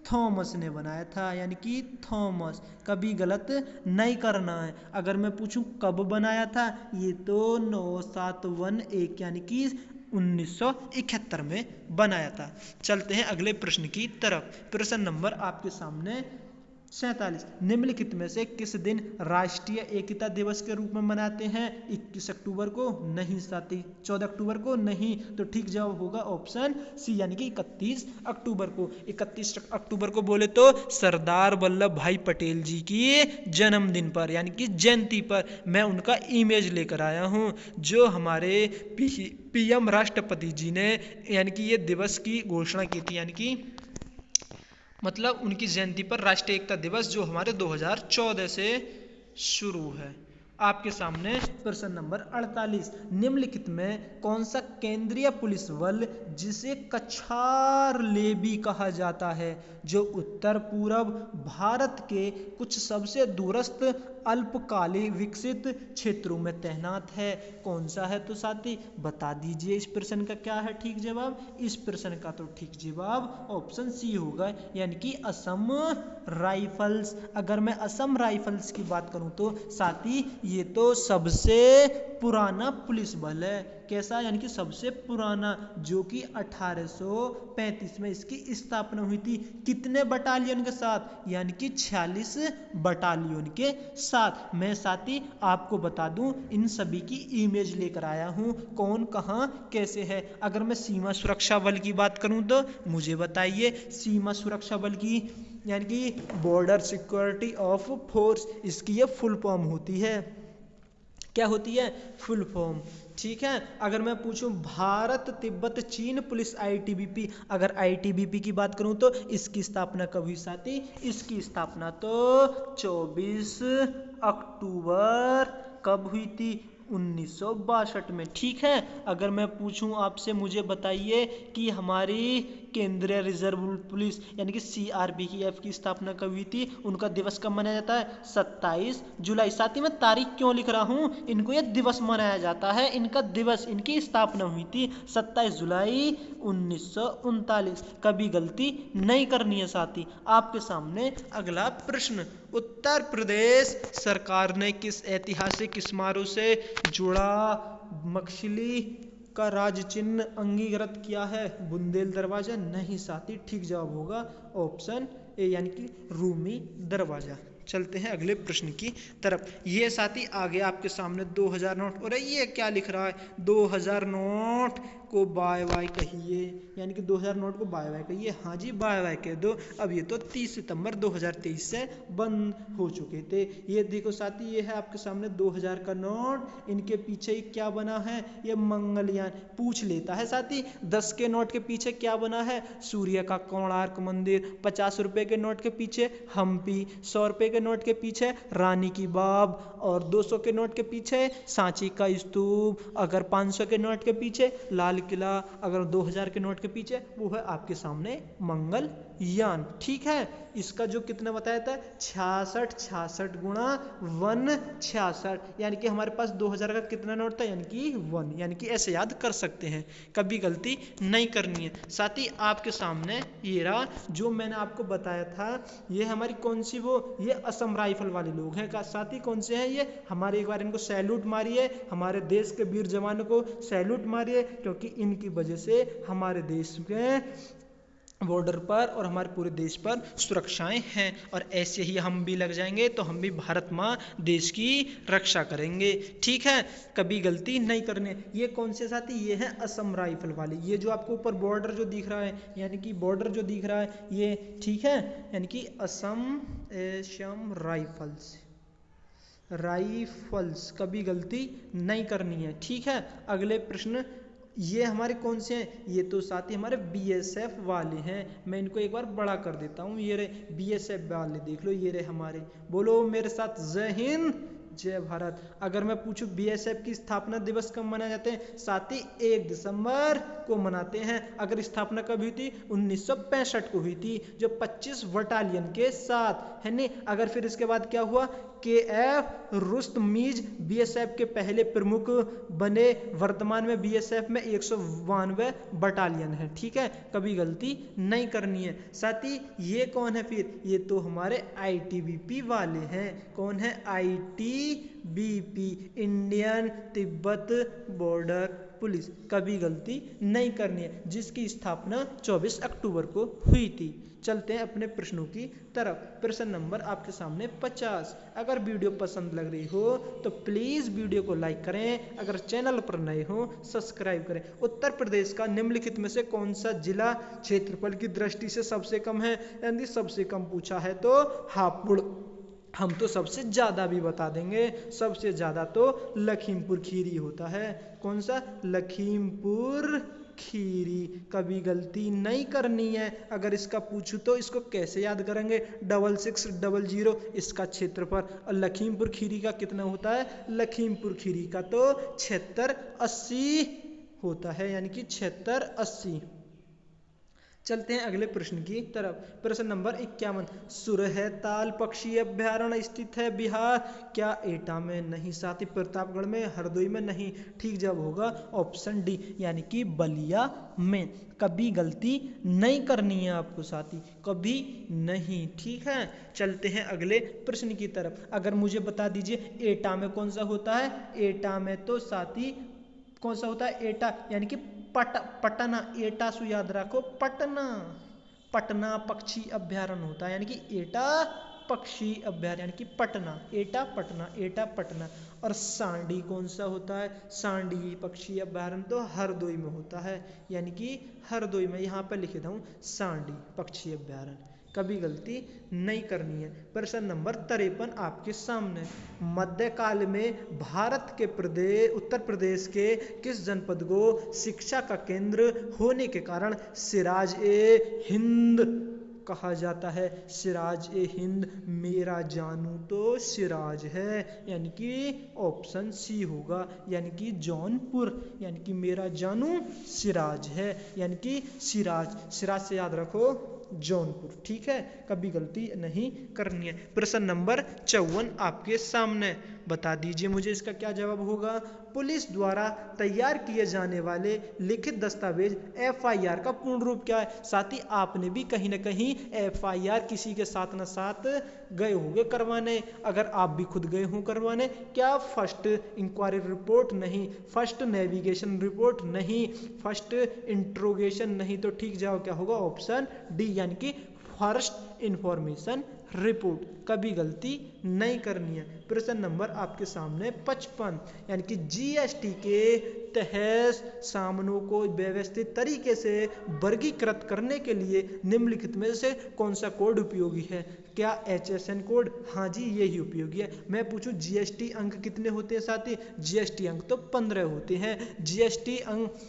A: थॉमस ने बनाया था, यानी कि थॉमस। कभी गलत नहीं करना है। अगर मैं पूछूं कब बनाया था, ये तो 9711 यानी कि 1971 में बनाया था। चलते हैं अगले प्रश्न की तरफ। प्रश्न नंबर आपके सामने 47। निम्नलिखित में से किस दिन राष्ट्रीय एकता दिवस के रूप में मनाते हैं? 21 अक्टूबर को? नहीं साथी। 14 अक्टूबर को? नहीं। तो ठीक जवाब होगा ऑप्शन सी यानी कि 31 अक्टूबर को। 31 अक्टूबर को बोले तो सरदार वल्लभ भाई पटेल जी की जन्मदिन पर यानी कि जयंती पर मैं उनका इमेज लेकर आया हूं, जो हमारे पीएम राष्ट्रपति जी ने यानी कि ये दिवस की घोषणा की थी, यानी कि मतलब उनकी जयंती पर राष्ट्रीय एकता दिवस जो हमारे 2014 से शुरू है। आपके सामने प्रश्न नंबर 48। निम्नलिखित में कौन सा केंद्रीय पुलिस बल जिसे कछार लेबी कहा जाता है, जो उत्तर पूर्व भारत के कुछ सबसे दूरस्थ अल्पकालिक विकसित क्षेत्रों में तैनात है? कौन सा है तो साथी बता दीजिए। इस प्रश्न का क्या है ठीक जवाब? इस प्रश्न का तो ठीक जवाब ऑप्शन सी होगा यानी कि असम राइफल्स। अगर मैं असम राइफल्स की बात करूं तो साथी ये तो सबसे पुराना पुलिस बल है। कैसा? यानी कि सबसे पुराना, जो कि 1835 में इसकी स्थापना हुई थी। कितने बटालियन के साथ? यानी कि 46 बटालियन के साथ। मैं साथी आपको बता दूं इन सभी की इमेज लेकर आया हूं, कौन कहां कैसे है। अगर मैं सीमा सुरक्षा बल की बात करूं तो मुझे बताइए सीमा सुरक्षा बल की यानी कि बॉर्डर सिक्योरिटी ऑफ फोर्स, इसकी ये फुल फॉर्म होती है। क्या होती है? Full form. ठीक है। अगर मैं पूछूं भारत तिब्बत चीन पुलिस आईटीबीपी, अगर आईटीबीपी की बात करूं तो इसकी स्थापना कब हुई साथी? इसकी स्थापना तो 24 अक्टूबर कब हुई थी? 1962 में। ठीक है। अगर मैं पूछूं आपसे, मुझे बताइए कि हमारी केंद्रीय रिजर्व पुलिस यानी कि सीआरपीएफ की स्थापना कब हुई थी? उनका दिवस कब मनाया जाता है? 27 जुलाई। साथ ही मैं तारीख क्यों लिख रहा हूं? इनको यह दिवस मनाया जाता है, इनका दिवस, इनकी स्थापना हुई थी 27 जुलाई 1939। कभी गलती नहीं करनी है साथी। आपके सामने अगला प्रश्न। उत्तर प्रदेश सरकार ने किस ऐतिहासिक समारोह से जुड़ा मछली का राज चिन्ह अंगीकृत किया है? बुंदेल दरवाजा? नहीं साथी। ठीक जवाब होगा ऑप्शन ए यानी कि रूमी दरवाजा। चलते हैं अगले प्रश्न की तरफ। ये साथी आगे आपके सामने 2000 नोट, और ये क्या लिख रहा है? 2000 नोट को बाय बाय कहिए, यानी कि 2000 नोट को बाय बाय कहिए। हाँ जी बाय बाय कह दो। अब ये तो 30 सितंबर 2023 से बंद हो चुके थे। ये देखो साथी, ये है आपके सामने 2000 का नोट। इनके पीछे क्या बना है? ये मंगलयान। पूछ लेता है साथी 10 के नोट के पीछे क्या बना है? सूर्य का कोणार्क मंदिर। 50 रुपए के नोट के पीछे हम्पी। 100 रुपए के नोट के पीछे रानी की बाग, और 200 के नोट के पीछे सांची का स्तूप। अगर 500 के नोट के पीछे लाल किला, अगर 2000 के नोट के पीछे वो है आपके सामने मंगलयान। ठीक है। इसका जो कितना बताया था 66 गुणा 166, यानी कि हमारे पास 2000 का कितना नोट था? यानी कि 1, यानी कि ऐसे याद कर सकते हैं, कभी गलती नहीं करनी है। साथ ही आपके सामने ये रहा जो मैंने आपको बताया था, ये हमारी कौन सी वो ये असम राइफल वाले लोग हैं। साथ ही कौन से हैं ये? हमारे एक बार इनको सैल्यूट मारिए, हमारे देश के वीर जवानों को सैल्यूट मारिए, क्योंकि इनकी वजह से हमारे देश में बॉर्डर पर और हमारे पूरे देश पर सुरक्षाएं हैं। और ऐसे ही हम भी लग जाएंगे तो हम भी भारत माँ देश की रक्षा करेंगे। ठीक है, कभी गलती नहीं करने। ये कौन से साथी? ये है असम राइफल वाले। ये जो आपको ऊपर बॉर्डर जो दिख रहा है, यानी कि बॉर्डर जो दिख रहा है ये, ठीक है, यानी कि असम राइफल्स, कभी गलती नहीं करनी है। ठीक है। अगले प्रश्न, ये हमारे कौन से हैं? ये तो साथी हमारे बीएसएफ वाले हैं। मैं इनको एक बार बड़ा कर देता हूँ। ये रहे बीएसएफ वाले, देख लो ये रहे हमारे। बोलो मेरे साथ जय हिंद जय भारत। अगर मैं पूछूं बीएसएफ की स्थापना दिवस कब मनाए जाते हैं? साथी 1 दिसंबर को मनाते हैं। अगर स्थापना कब हुई थी? 1965 को हुई थी, जो 25 बटालियन के साथ है नहीं। अगर फिर इसके बाद क्या हुआ? KF रुस्तमीज बीएसएफ के पहले प्रमुख बने। वर्तमान में बीएसएफ में 192 बटालियन है। ठीक है, कभी गलती नहीं करनी है। साथी ये कौन है फिर? ये तो हमारे आईटीबीपी वाले हैं। कौन है? ITBP, Indian Tibet border police, कभी गलती नहीं करनी है, जिसकी स्थापना 24 अक्टूबर को हुई थी। चलते हैं अपने प्रश्नों की तरफ। प्रश्न नंबर आपके सामने 50। अगर वीडियो पसंद लग रही हो तो प्लीज वीडियो को लाइक करें, अगर चैनल पर नए हो सब्सक्राइब करें। उत्तर प्रदेश का निम्नलिखित में से कौन सा जिला क्षेत्रफल की दृष्टि से सबसे कम है? यदि सबसे कम पूछा है तो हापुड़। हम तो सबसे ज्यादा भी बता देंगे, सबसे ज्यादा तो लखीमपुर खीरी होता है। कौन सा? लखीमपुर खीरी, कभी गलती नहीं करनी है। अगर इसका पूछूं तो इसको कैसे याद करेंगे? 6600, इसका क्षेत्रफल। और लखीमपुर खीरी का कितना होता है? लखीमपुर खीरी का तो 7680 होता है, यानी कि 7680। चलते हैं अगले प्रश्न की तरफ। प्रश्न नंबर 51। सुरहताल पक्षी अभ्यारण्य स्थित है बिहार, क्या एटा में? नहीं साथी। प्रतापगढ़ में? हरदोई में? नहीं। ठीक जवाब होगा ऑप्शन डी, यानी कि बलिया में। कभी गलती नहीं करनी है आपको साथी, कभी नहीं। ठीक है, चलते हैं अगले प्रश्न की तरफ। अगर मुझे बता दीजिए एटा में कौन सा होता है? एटा में तो साथी कौन सा होता है? एटा यानी कि पटना। एटा सु याद रखो, पटना। पटना पक्षी अभ्यारण्य होता है, यानी कि एटा पक्षी अभ्यारण्य, यानी कि पटना। एटा पटना, एटा पटना। और सांडी कौन सा होता है? सांडी पक्षी अभ्यारण्य तो हरदोई में होता है, यानी कि हरदोई में। यहाँ पर लिखे हूँ सांडी पक्षी अभ्यारण्य, कभी गलती नहीं करनी है। प्रश्न नंबर 53 आपके सामने। मध्यकाल में भारत के उत्तर प्रदेश के किस जनपद को शिक्षा का केंद्र होने के कारण सिराज ए हिंद कहा जाता है? सिराज ए हिंद, मेरा जानू तो सिराज है, यानी कि ऑप्शन सी होगा, यानी कि जौनपुर। यानी कि मेरा जानू सिराज है, यानी कि सिराज। सिराज से याद रखो जौनपुर। ठीक है, कभी गलती नहीं करनी है। प्रश्न नंबर 54 आपके सामने। बता दीजिए मुझे इसका क्या जवाब होगा? पुलिस द्वारा तैयार किए जाने वाले लिखित दस्तावेज FIR का पूर्ण रूप क्या है? साथ ही आपने भी कहीं ना कहीं FIR किसी के साथ ना साथ गए होंगे करवाने। अगर आप भी खुद गए हों करवाने, क्या फर्स्ट इंक्वायरी रिपोर्ट नहीं, फर्स्ट नेविगेशन रिपोर्ट नहीं, फर्स्ट इंट्रोगेशन नहीं, तो ठीक जवाब क्या होगा? ऑप्शन डी, यानी कि फर्स्ट इंफॉर्मेशन रिपोर्ट। कभी गलती नहीं करनी है। प्रश्न नंबर आपके सामने 55, यानी कि GST के तहत सामानों को व्यवस्थित तरीके से वर्गीकृत करने के लिए निम्नलिखित में से कौन सा कोड उपयोगी है? क्या HSN कोड? हाँ जी, यही उपयोगी है। मैं पूछूं GST अंक कितने होते हैं साथी? GST अंक तो 15 होते हैं। GST अंक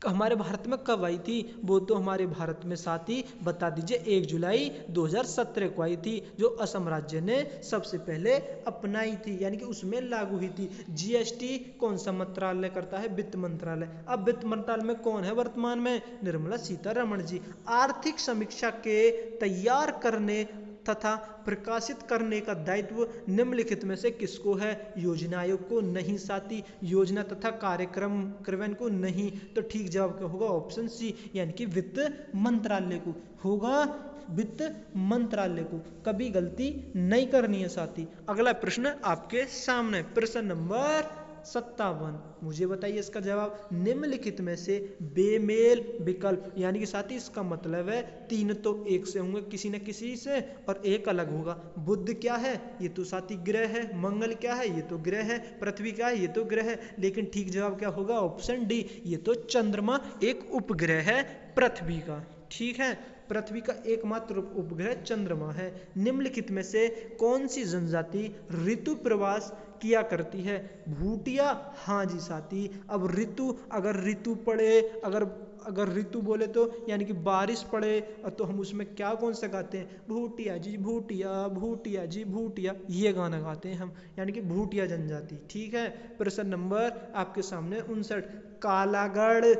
A: हमारे भारत में कब आई थी? वो तो हमारे भारत में साथी बता दीजिए 1 जुलाई 2017 को आई थी, जो असम राज्य ने सबसे पहले अपनाई थी, यानी कि उसमें लागू हुई थी। GST कौन सा मंत्रालय करता है? वित्त मंत्रालय। अब वित्त मंत्रालय में कौन है वर्तमान में? निर्मला सीतारमण जी। आर्थिक समीक्षा के तैयार करने तथा प्रकाशित करने का दायित्व निम्नलिखित में से किसको है? योजना आयोग को? नहीं साथी। योजना तथा कार्यक्रम क्रियान्वयन को? नहीं। तो ठीक जवाब क्या होगा? ऑप्शन सी, यानी कि वित्त मंत्रालय को होगा, वित्त मंत्रालय को। कभी गलती नहीं करनी है साथी। अगला प्रश्न आपके सामने। प्रश्न नंबर 57। मुझे बताइए इसका जवाब। निम्नलिखित में से बेमेल विकल्प, यानी कि साथी इसका मतलब है 3 तो एक से होंगे किसी न किसी से और एक अलग होगा। बुध क्या है? ये तो साथी ग्रह है। मंगल क्या है? ये तो ग्रह है। पृथ्वी क्या है? ये तो ग्रह है। लेकिन ठीक जवाब क्या होगा? ऑप्शन डी, ये तो चंद्रमा एक उपग्रह है पृथ्वी का। ठीक है, पृथ्वी का एकमात्र उपग्रह चंद्रमा है। निम्नलिखित में से कौन सी जनजाति ऋतु प्रवास किया करती है? भूटिया? हाँ जी साथी। अब ऋतु, अगर ऋतु पड़े, अगर ऋतु बोले तो यानी कि बारिश पड़े, तो हम उसमें क्या कौन सा गाते हैं? भूटिया जी भूटिया, भूटिया जी भूटिया, ये गाना गाते हैं हम, यानी कि भूटिया जनजाति। ठीक है, प्रश्न नंबर आपके सामने 59। कालागढ़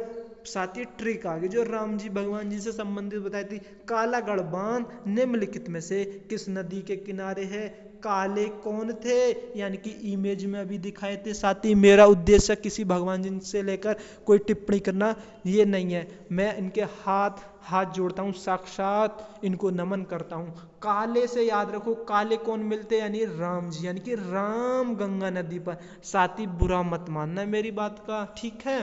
A: साथी ट्रिक आ गई जो राम जी भगवान जी से संबंधित बताई थी। कालागढ़ बांध निम्नलिखित में से किस नदी के किनारे है? काले कौन थे, यानी कि इमेज में अभी दिखाए थे। साथ ही मेरा उद्देश्य किसी भगवान जी से लेकर कोई टिप्पणी करना ये नहीं है, मैं इनके हाथ जोड़ता हूँ, साक्षात इनको नमन करता हूँ। काले से याद रखो, काले कौन मिलते, यानी राम जी, यानी कि राम गंगा नदी पर। साथ ही बुरा मत मानना मेरी बात का, ठीक है,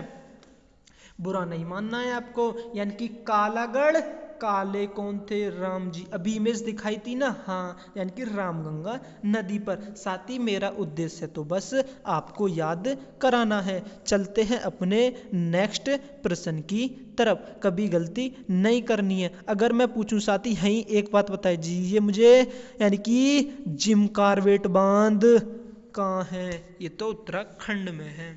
A: बुरा नहीं मानना है आपको। यानी कि कालागढ़, काले कौन थे, राम जी, अभी इमेज दिखाई थी ना, हाँ, यानी कि रामगंगा नदी पर। साथ ही मेरा उद्देश्य तो बस आपको याद कराना है। चलते हैं अपने नेक्स्ट प्रश्न की तरफ। कभी गलती नहीं करनी है। अगर मैं पूछूं साथी, यही एक बात बताइए जी मुझे, यानी कि जिम कार्बेट बांध कहाँ है, ये तो उत्तराखंड में है।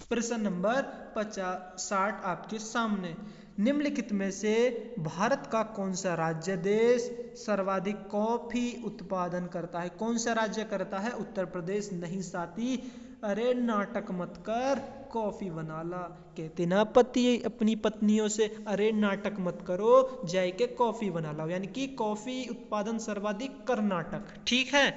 A: प्रश्न नंबर 60 आपके सामने, निम्नलिखित में से भारत का कौन सा राज्य देश सर्वाधिक कॉफी उत्पादन करता है? कौन सा राज्य करता है? उत्तर प्रदेश नहीं साथी, अरे नाटक मत कर, कॉफी बना ला। कहते ना पति अपनी पत्नियों से, अरे नाटक मत करो, जाए के कॉफी बना लाओ। यानी कि कॉफी उत्पादन सर्वाधिक कर्नाटक, ठीक है,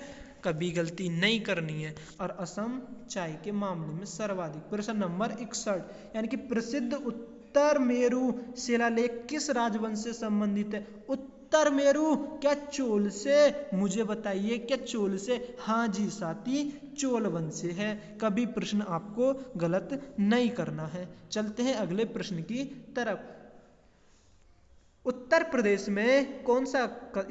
A: कभी गलती नहीं करनी है। और असम चाय के मामले में सर्वाधिक। प्रश्न नंबर 61, यानी कि प्रसिद्ध उत्तर मेरु शिलालेख किस राजवंश से संबंधित है? उत्तर मेरु, क्या चोल से? मुझे बताइए, क्या चोल से? हाँ जी साथी, चोल वंश से है। कभी प्रश्न आपको गलत नहीं करना है। चलते हैं अगले प्रश्न की तरफ। उत्तर प्रदेश में कौन सा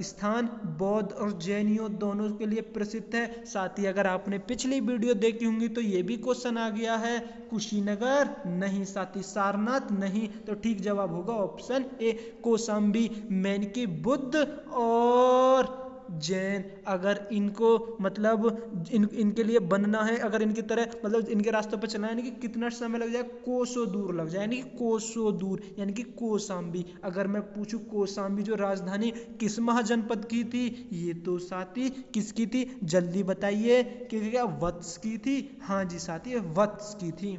A: स्थान बौद्ध और जैनियों दोनों के लिए प्रसिद्ध है? साथ ही अगर आपने पिछली वीडियो देखी होंगी तो ये भी क्वेश्चन आ गया है। कुशीनगर नहीं साथी, सारनाथ नहीं, तो ठीक जवाब होगा ऑप्शन ए, कौशाम्बी। मैन की बुद्ध और जैन, अगर इनको मतलब इनके लिए बनना है, अगर इनकी तरह मतलब इनके रास्तों पर चलना है, यानी कि कितना समय लग जाए? कोसों दूर लग जाए, यानी कि कोसों दूर, यानी कि कौशाम्बी। अगर मैं पूछूं कौशाम्बी जो राजधानी किस महाजनपद की थी? ये तो साथी किसकी थी, जल्दी बताइए, क्या वत्स की थी? हाँ जी साथी, वत्स की थी।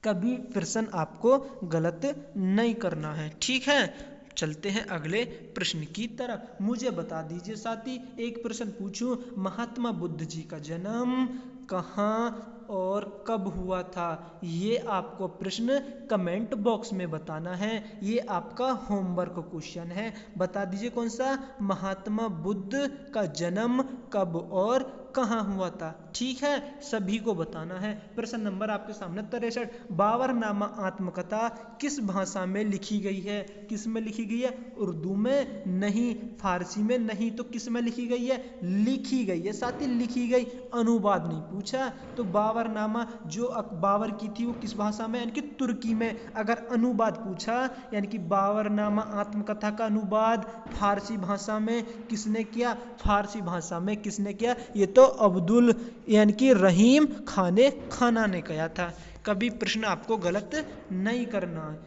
A: कभी प्रश्न आपको गलत नहीं करना है, ठीक है। चलते हैं अगले प्रश्न की तरफ। मुझे बता दीजिए साथी, एक प्रश्न पूछूं, महात्मा बुद्ध जी का जन्म कहाँ और कब हुआ था? ये आपको प्रश्न कमेंट बॉक्स में बताना है, ये आपका होमवर्क क्वेश्चन है। बता दीजिए कौन सा, महात्मा बुद्ध का जन्म कब और कहाँ हुआ था, ठीक है, सभी को बताना है। प्रश्न नंबर आपके सामने 63, बाबरनामा आत्मकथा किस भाषा में लिखी गई है? किस में लिखी गई है? उर्दू में नहीं, फारसी में नहीं, तो किस में लिखी गई है? लिखी गई है साथी, लिखी गई, अनुवाद नहीं पूछा। तो बाबरनामा जो बाबर की थी वो किस भाषा में, यानी कि तुर्की में। अगर अनुवाद पूछा, यानी कि बाबरनामा आत्मकथा का अनुवाद फारसी भाषा में किसने किया? फारसी भाषा में किसने किया? ये तो अब्दुल यानी कि रहीम खाना ने किया था। कभी प्रश्न आपको गलत नहीं करना है,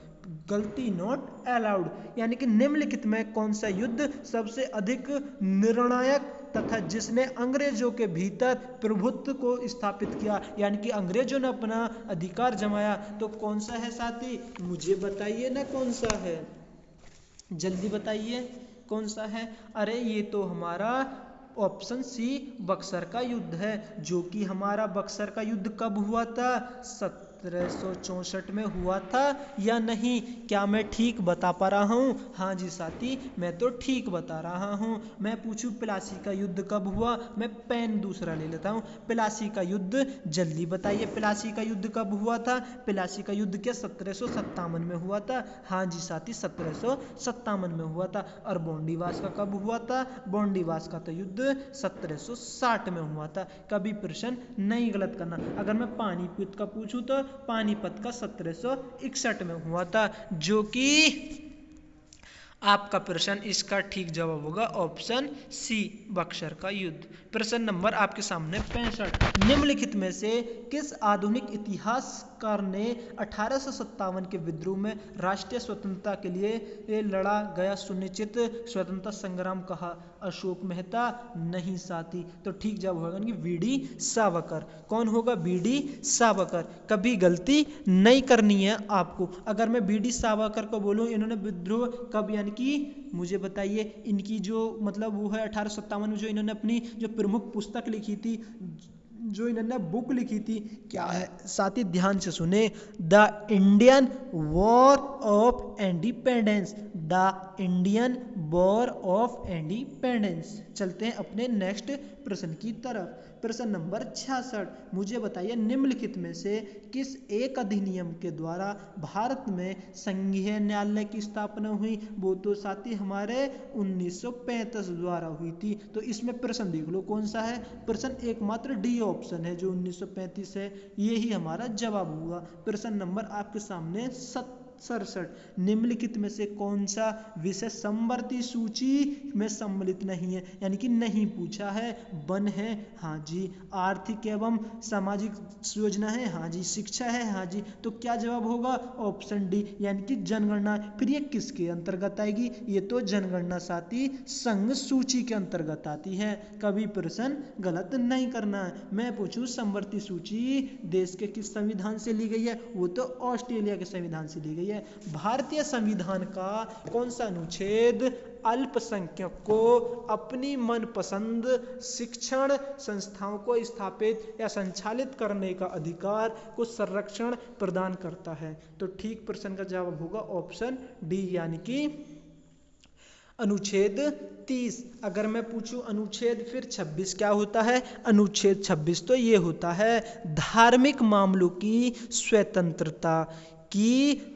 A: गलती नॉट अलाउड। यानी कि निम्नलिखित में कौन सा युद्ध सबसे अधिक निर्णायक तथा जिसने अंग्रेजों के भीतर प्रभुत्व को स्थापित किया, यानी कि अंग्रेजों ने अपना अधिकार जमाया, तो कौन सा है साथी? मुझे बताइए ना कौन सा है, जल्दी बताइए कौन सा है। अरे ये तो हमारा ऑप्शन सी, बक्सर का युद्ध है। जो कि हमारा बक्सर का युद्ध कब हुआ था? 1764 में हुआ था या नहीं? क्या मैं ठीक बता पा रहा हूँ? हाँ जी साथी, मैं तो ठीक बता रहा हूँ। मैं पूछूं प्लासी का युद्ध कब हुआ? मैं पेन दूसरा ले लेता हूँ। प्लासी का युद्ध, जल्दी बताइए, प्लासी का युद्ध कब हुआ था? प्लासी का युद्ध क्या 1757 में हुआ था? हाँ जी साथी, 1757 में हुआ था। और बोंडीवास का कब हुआ था? बोंडीवास का तो युद्ध 1760 में हुआ था। कभी प्रश्न नहीं गलत करना। अगर मैं पानीपत का पूछूं तो पानीपत का 1761 में हुआ था, जो कि आपका प्रश्न इसका ठीक जवाब होगा ऑप्शन सी, बक्सर का युद्ध। प्रश्न नंबर आपके सामने 65, निम्नलिखित में से किस आधुनिक इतिहासकार ने 1857 के विद्रोह में राष्ट्रीय स्वतंत्रता के लिए लड़ा गया सुनिश्चित स्वतंत्रता संग्राम कहा? अशोक मेहता, नहीं साथी। तो ठीक जवाब होगा कि वीडी सावरकर। कौन होगा? वीडी सावरकर। कभी गलती नहीं करनी है आपको। अगर मैं वीडी सावरकर को बोलूं इन्होंने विद्रोह कब, यानी कि मुझे बताइए, इनकी जो मतलब वो है 1857 में जो इन्होंने अपनी जो प्रमुख पुस्तक लिखी थी, जो इन्होंने बुक लिखी थी, क्या है साथी? ध्यान से सुने, the Indian war of independence. The Indian war of independence. चलते हैं अपने नेक्स्ट प्रश्न की तरफ। प्रश्न नंबर 66, मुझे बताइए निम्नलिखित में से किस एक अधिनियम के द्वारा भारत में संघीय न्यायालय की स्थापना हुई? वो तो साथी हमारे 1935 द्वारा हुई थी। तो इसमें प्रश्न देख लो कौन सा है। प्रश्न एकमात्र डी ऑप्शन है जो 1935 है, यही हमारा जवाब हुआ। प्रश्न नंबर आपके सामने 67, निम्नलिखित में से कौन सा विषय समवर्ती सूची में सम्मिलित नहीं है, यानी कि नहीं पूछा है? वन है, हाँ जी। आर्थिक एवं सामाजिक योजना है, हाँ जी। शिक्षा है, हाँ जी। तो क्या जवाब होगा? ऑप्शन डी, यानी कि जनगणना। फिर ये किसके अंतर्गत आएगी? ये तो जनगणना साथी संघ सूची के अंतर्गत आती है। कभी प्रश्न गलत नहीं करना है। मैं पूछूं समवर्ती सूची देश के किस संविधान से ली गई है? वो तो ऑस्ट्रेलिया के संविधान से ली गई है। भारतीय संविधान का कौन सा अनुच्छेद अल्पसंख्यक को अपनी मनपसंद शिक्षण संस्थाओं को स्थापित या संचालित करने का अधिकार को संरक्षण प्रदान करता है? तो ठीक प्रश्न का जवाब होगा ऑप्शन डी, यानी कि अनुच्छेद 30। अगर मैं पूछूं अनुच्छेद फिर 26 क्या होता है? अनुच्छेद 26 तो ये होता है धार्मिक मामलों की स्वतंत्रता की,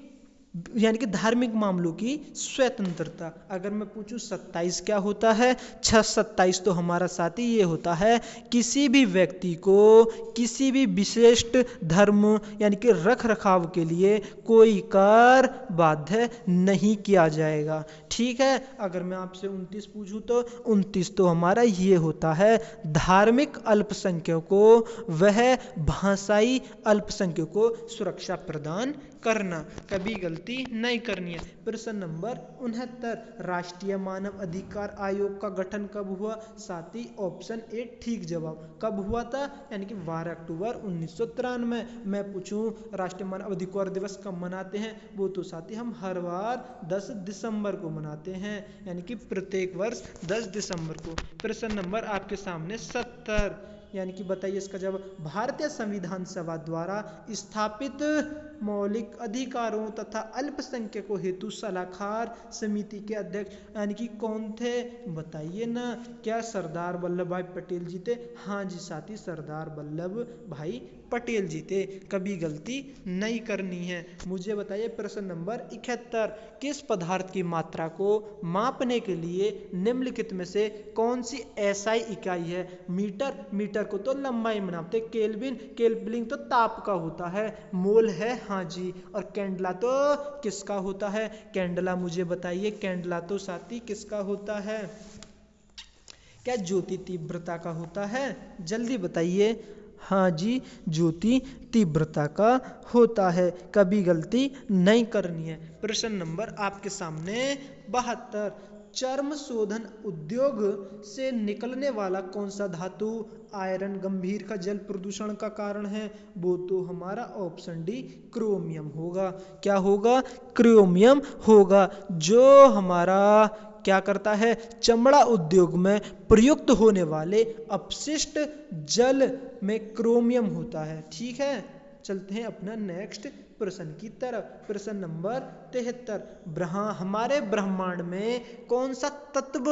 A: यानी कि धार्मिक मामलों की स्वतंत्रता। अगर मैं पूछूं 27 क्या होता है? 27 तो हमारा साथी ये होता है किसी भी व्यक्ति को किसी भी विशिष्ट धर्म यानी कि रख रखाव के लिए कोई कर बाध्य नहीं किया जाएगा। ठीक है। अगर मैं आपसे 29 पूछूं तो 29 तो हमारा ये होता है धार्मिक अल्पसंख्यकों को वह भाषाई अल्पसंख्यकों को सुरक्षा प्रदान करना। कभी गलती नहीं करनी है। प्रश्न नंबर 69, राष्ट्रीय मानव अधिकार आयोग का गठन कब हुआ? साथी ऑप्शन ए ठीक जवाब। कब हुआ था? यानी कि 12 अक्टूबर 1993। मैं पूछूं राष्ट्रीय मानव अधिकार दिवस कब मनाते हैं? वो तो साथी हम हर बार 10 दिसंबर को मनाते हैं, यानी कि प्रत्येक वर्ष 10 दिसंबर को। प्रश्न नंबर आपके सामने 70, यानी कि बताइए इसका जवाब। भारतीय संविधान सभा द्वारा स्थापित मौलिक अधिकारों तथा अल्पसंख्यकों हेतु सलाहकार समिति के अध्यक्ष यानी कि कौन थे? बताइए ना। क्या सरदार वल्लभ भाई पटेल जी थे? हाँ जी साथी, सरदार वल्लभ भाई पटेल जी थे। कभी गलती नहीं करनी है। मुझे बताइए प्रश्न नंबर 71, किस पदार्थ की मात्रा को मापने के लिए निम्नलिखित में से कौन सी एसआई इकाई है? मीटर, मीटर को तो लंबाई में नापते। केल्विन, केल्विन तो ताप का होता है। मोल है, हाँ जी। और कैंडला तो किसका होता है? कैंडला मुझे बताइए, कैंडला तो साथी किसका होता है? क्या ज्योति तीव्रता का होता है? जल्दी बताइए। हाँ जी, ज्योति तीव्रता का होता है। कभी गलती नहीं करनी है। प्रश्न नंबर आपके सामने 72, चर्म शोधन उद्योग से निकलने वाला कौन सा धातु आयरन गंभीर का जल प्रदूषण का कारण है? वो तो हमारा ऑप्शन डी क्रोमियम होगा। क्या होगा? क्रोमियम होगा, जो हमारा क्या करता है? चमड़ा उद्योग में प्रयुक्त होने वाले अपशिष्ट जल में क्रोमियम होता है। ठीक है। चलते हैं अपना नेक्स्ट प्रश्न की तरफ। प्रश्न नंबर 73, हमारे ब्रह्मांड में कौन सा तत्व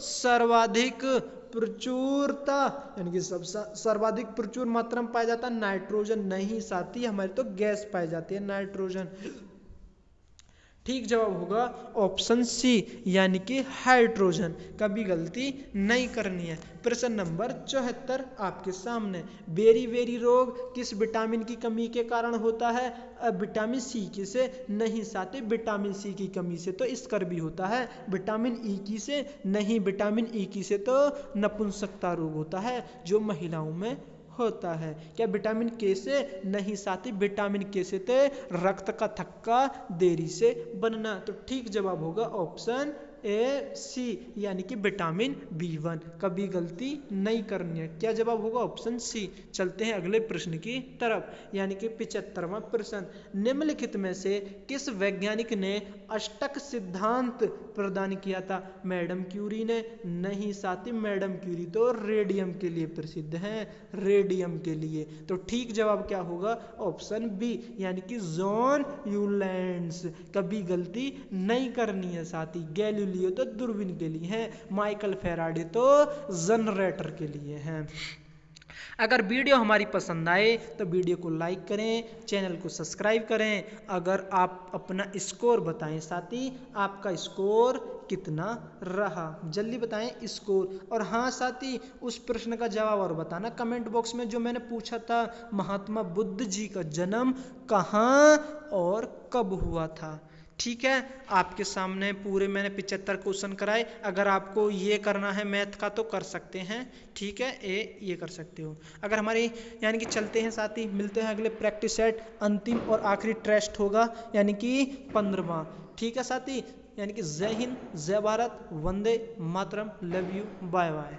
A: सर्वाधिक प्रचुरता यानी कि सर्वाधिक प्रचुर मात्रा में पाया जाता है? नाइट्रोजन नहीं साथी, हमारे तो गैस पाई जाती है नाइट्रोजन। ठीक जवाब होगा ऑप्शन सी, यानी कि हाइड्रोजन। कभी गलती नहीं करनी है। प्रश्न नंबर 74 आपके सामने, बेरी बेरी रोग किस विटामिन की कमी के कारण होता है? विटामिन सी की से नहीं साथी, विटामिन सी की कमी से तो स्कर्वी होता है। विटामिन ई की से नहीं, विटामिन ई की से तो नपुंसकता रोग होता है जो महिलाओं में होता है। क्या विटामिन के से? नहीं साथी, विटामिन के से रक्त का थक्का देरी से बनना। तो ठीक जवाब होगा ऑप्शन ए सी यानी कि विटामिन B1। कभी गलती नहीं करनी है। क्या जवाब होगा? Option C. चलते हैं अगले प्रश्न की तरफ, यानी कि 75वां प्रश्न। निम्नलिखित में से किस वैज्ञानिक ने अष्टक सिद्धांत प्रदान किया था? मैडम क्यूरी ने? नहीं साथी, मैडम क्यूरी तो रेडियम के लिए प्रसिद्ध हैं, रेडियम के लिए। तो ठीक जवाब क्या होगा? ऑप्शन बी, यानी कि जॉन यूलैंड्स। कभी गलती नहीं करनी है साथी। गैलीलियो तो दूरबीन के लिए है, माइकल फैराडे तो जनरेटर के लिए हैं। अगर वीडियो हमारी पसंद आए तो वीडियो को लाइक करें, चैनल को सब्सक्राइब करें। अगर आप अपना स्कोर बताएं साथी, आपका स्कोर कितना रहा, जल्दी बताएं स्कोर। और हाँ साथी, उस प्रश्न का जवाब और बताना कमेंट बॉक्स में जो मैंने पूछा था, महात्मा बुद्ध जी का जन्म कहाँ और कब हुआ था। ठीक है, आपके सामने पूरे मैंने 75 क्वेश्चन कराए। अगर आपको ये करना है मैथ का तो कर सकते हैं, ठीक है, ये कर सकते हो। अगर हमारी यानी कि चलते हैं साथी, मिलते हैं अगले प्रैक्टिस सेट। अंतिम और आखिरी टेस्ट होगा, यानी कि 15वां। ठीक है साथी, यानी कि जय हिंद, जय Bharat, Vande Mataram, love you, bye bye.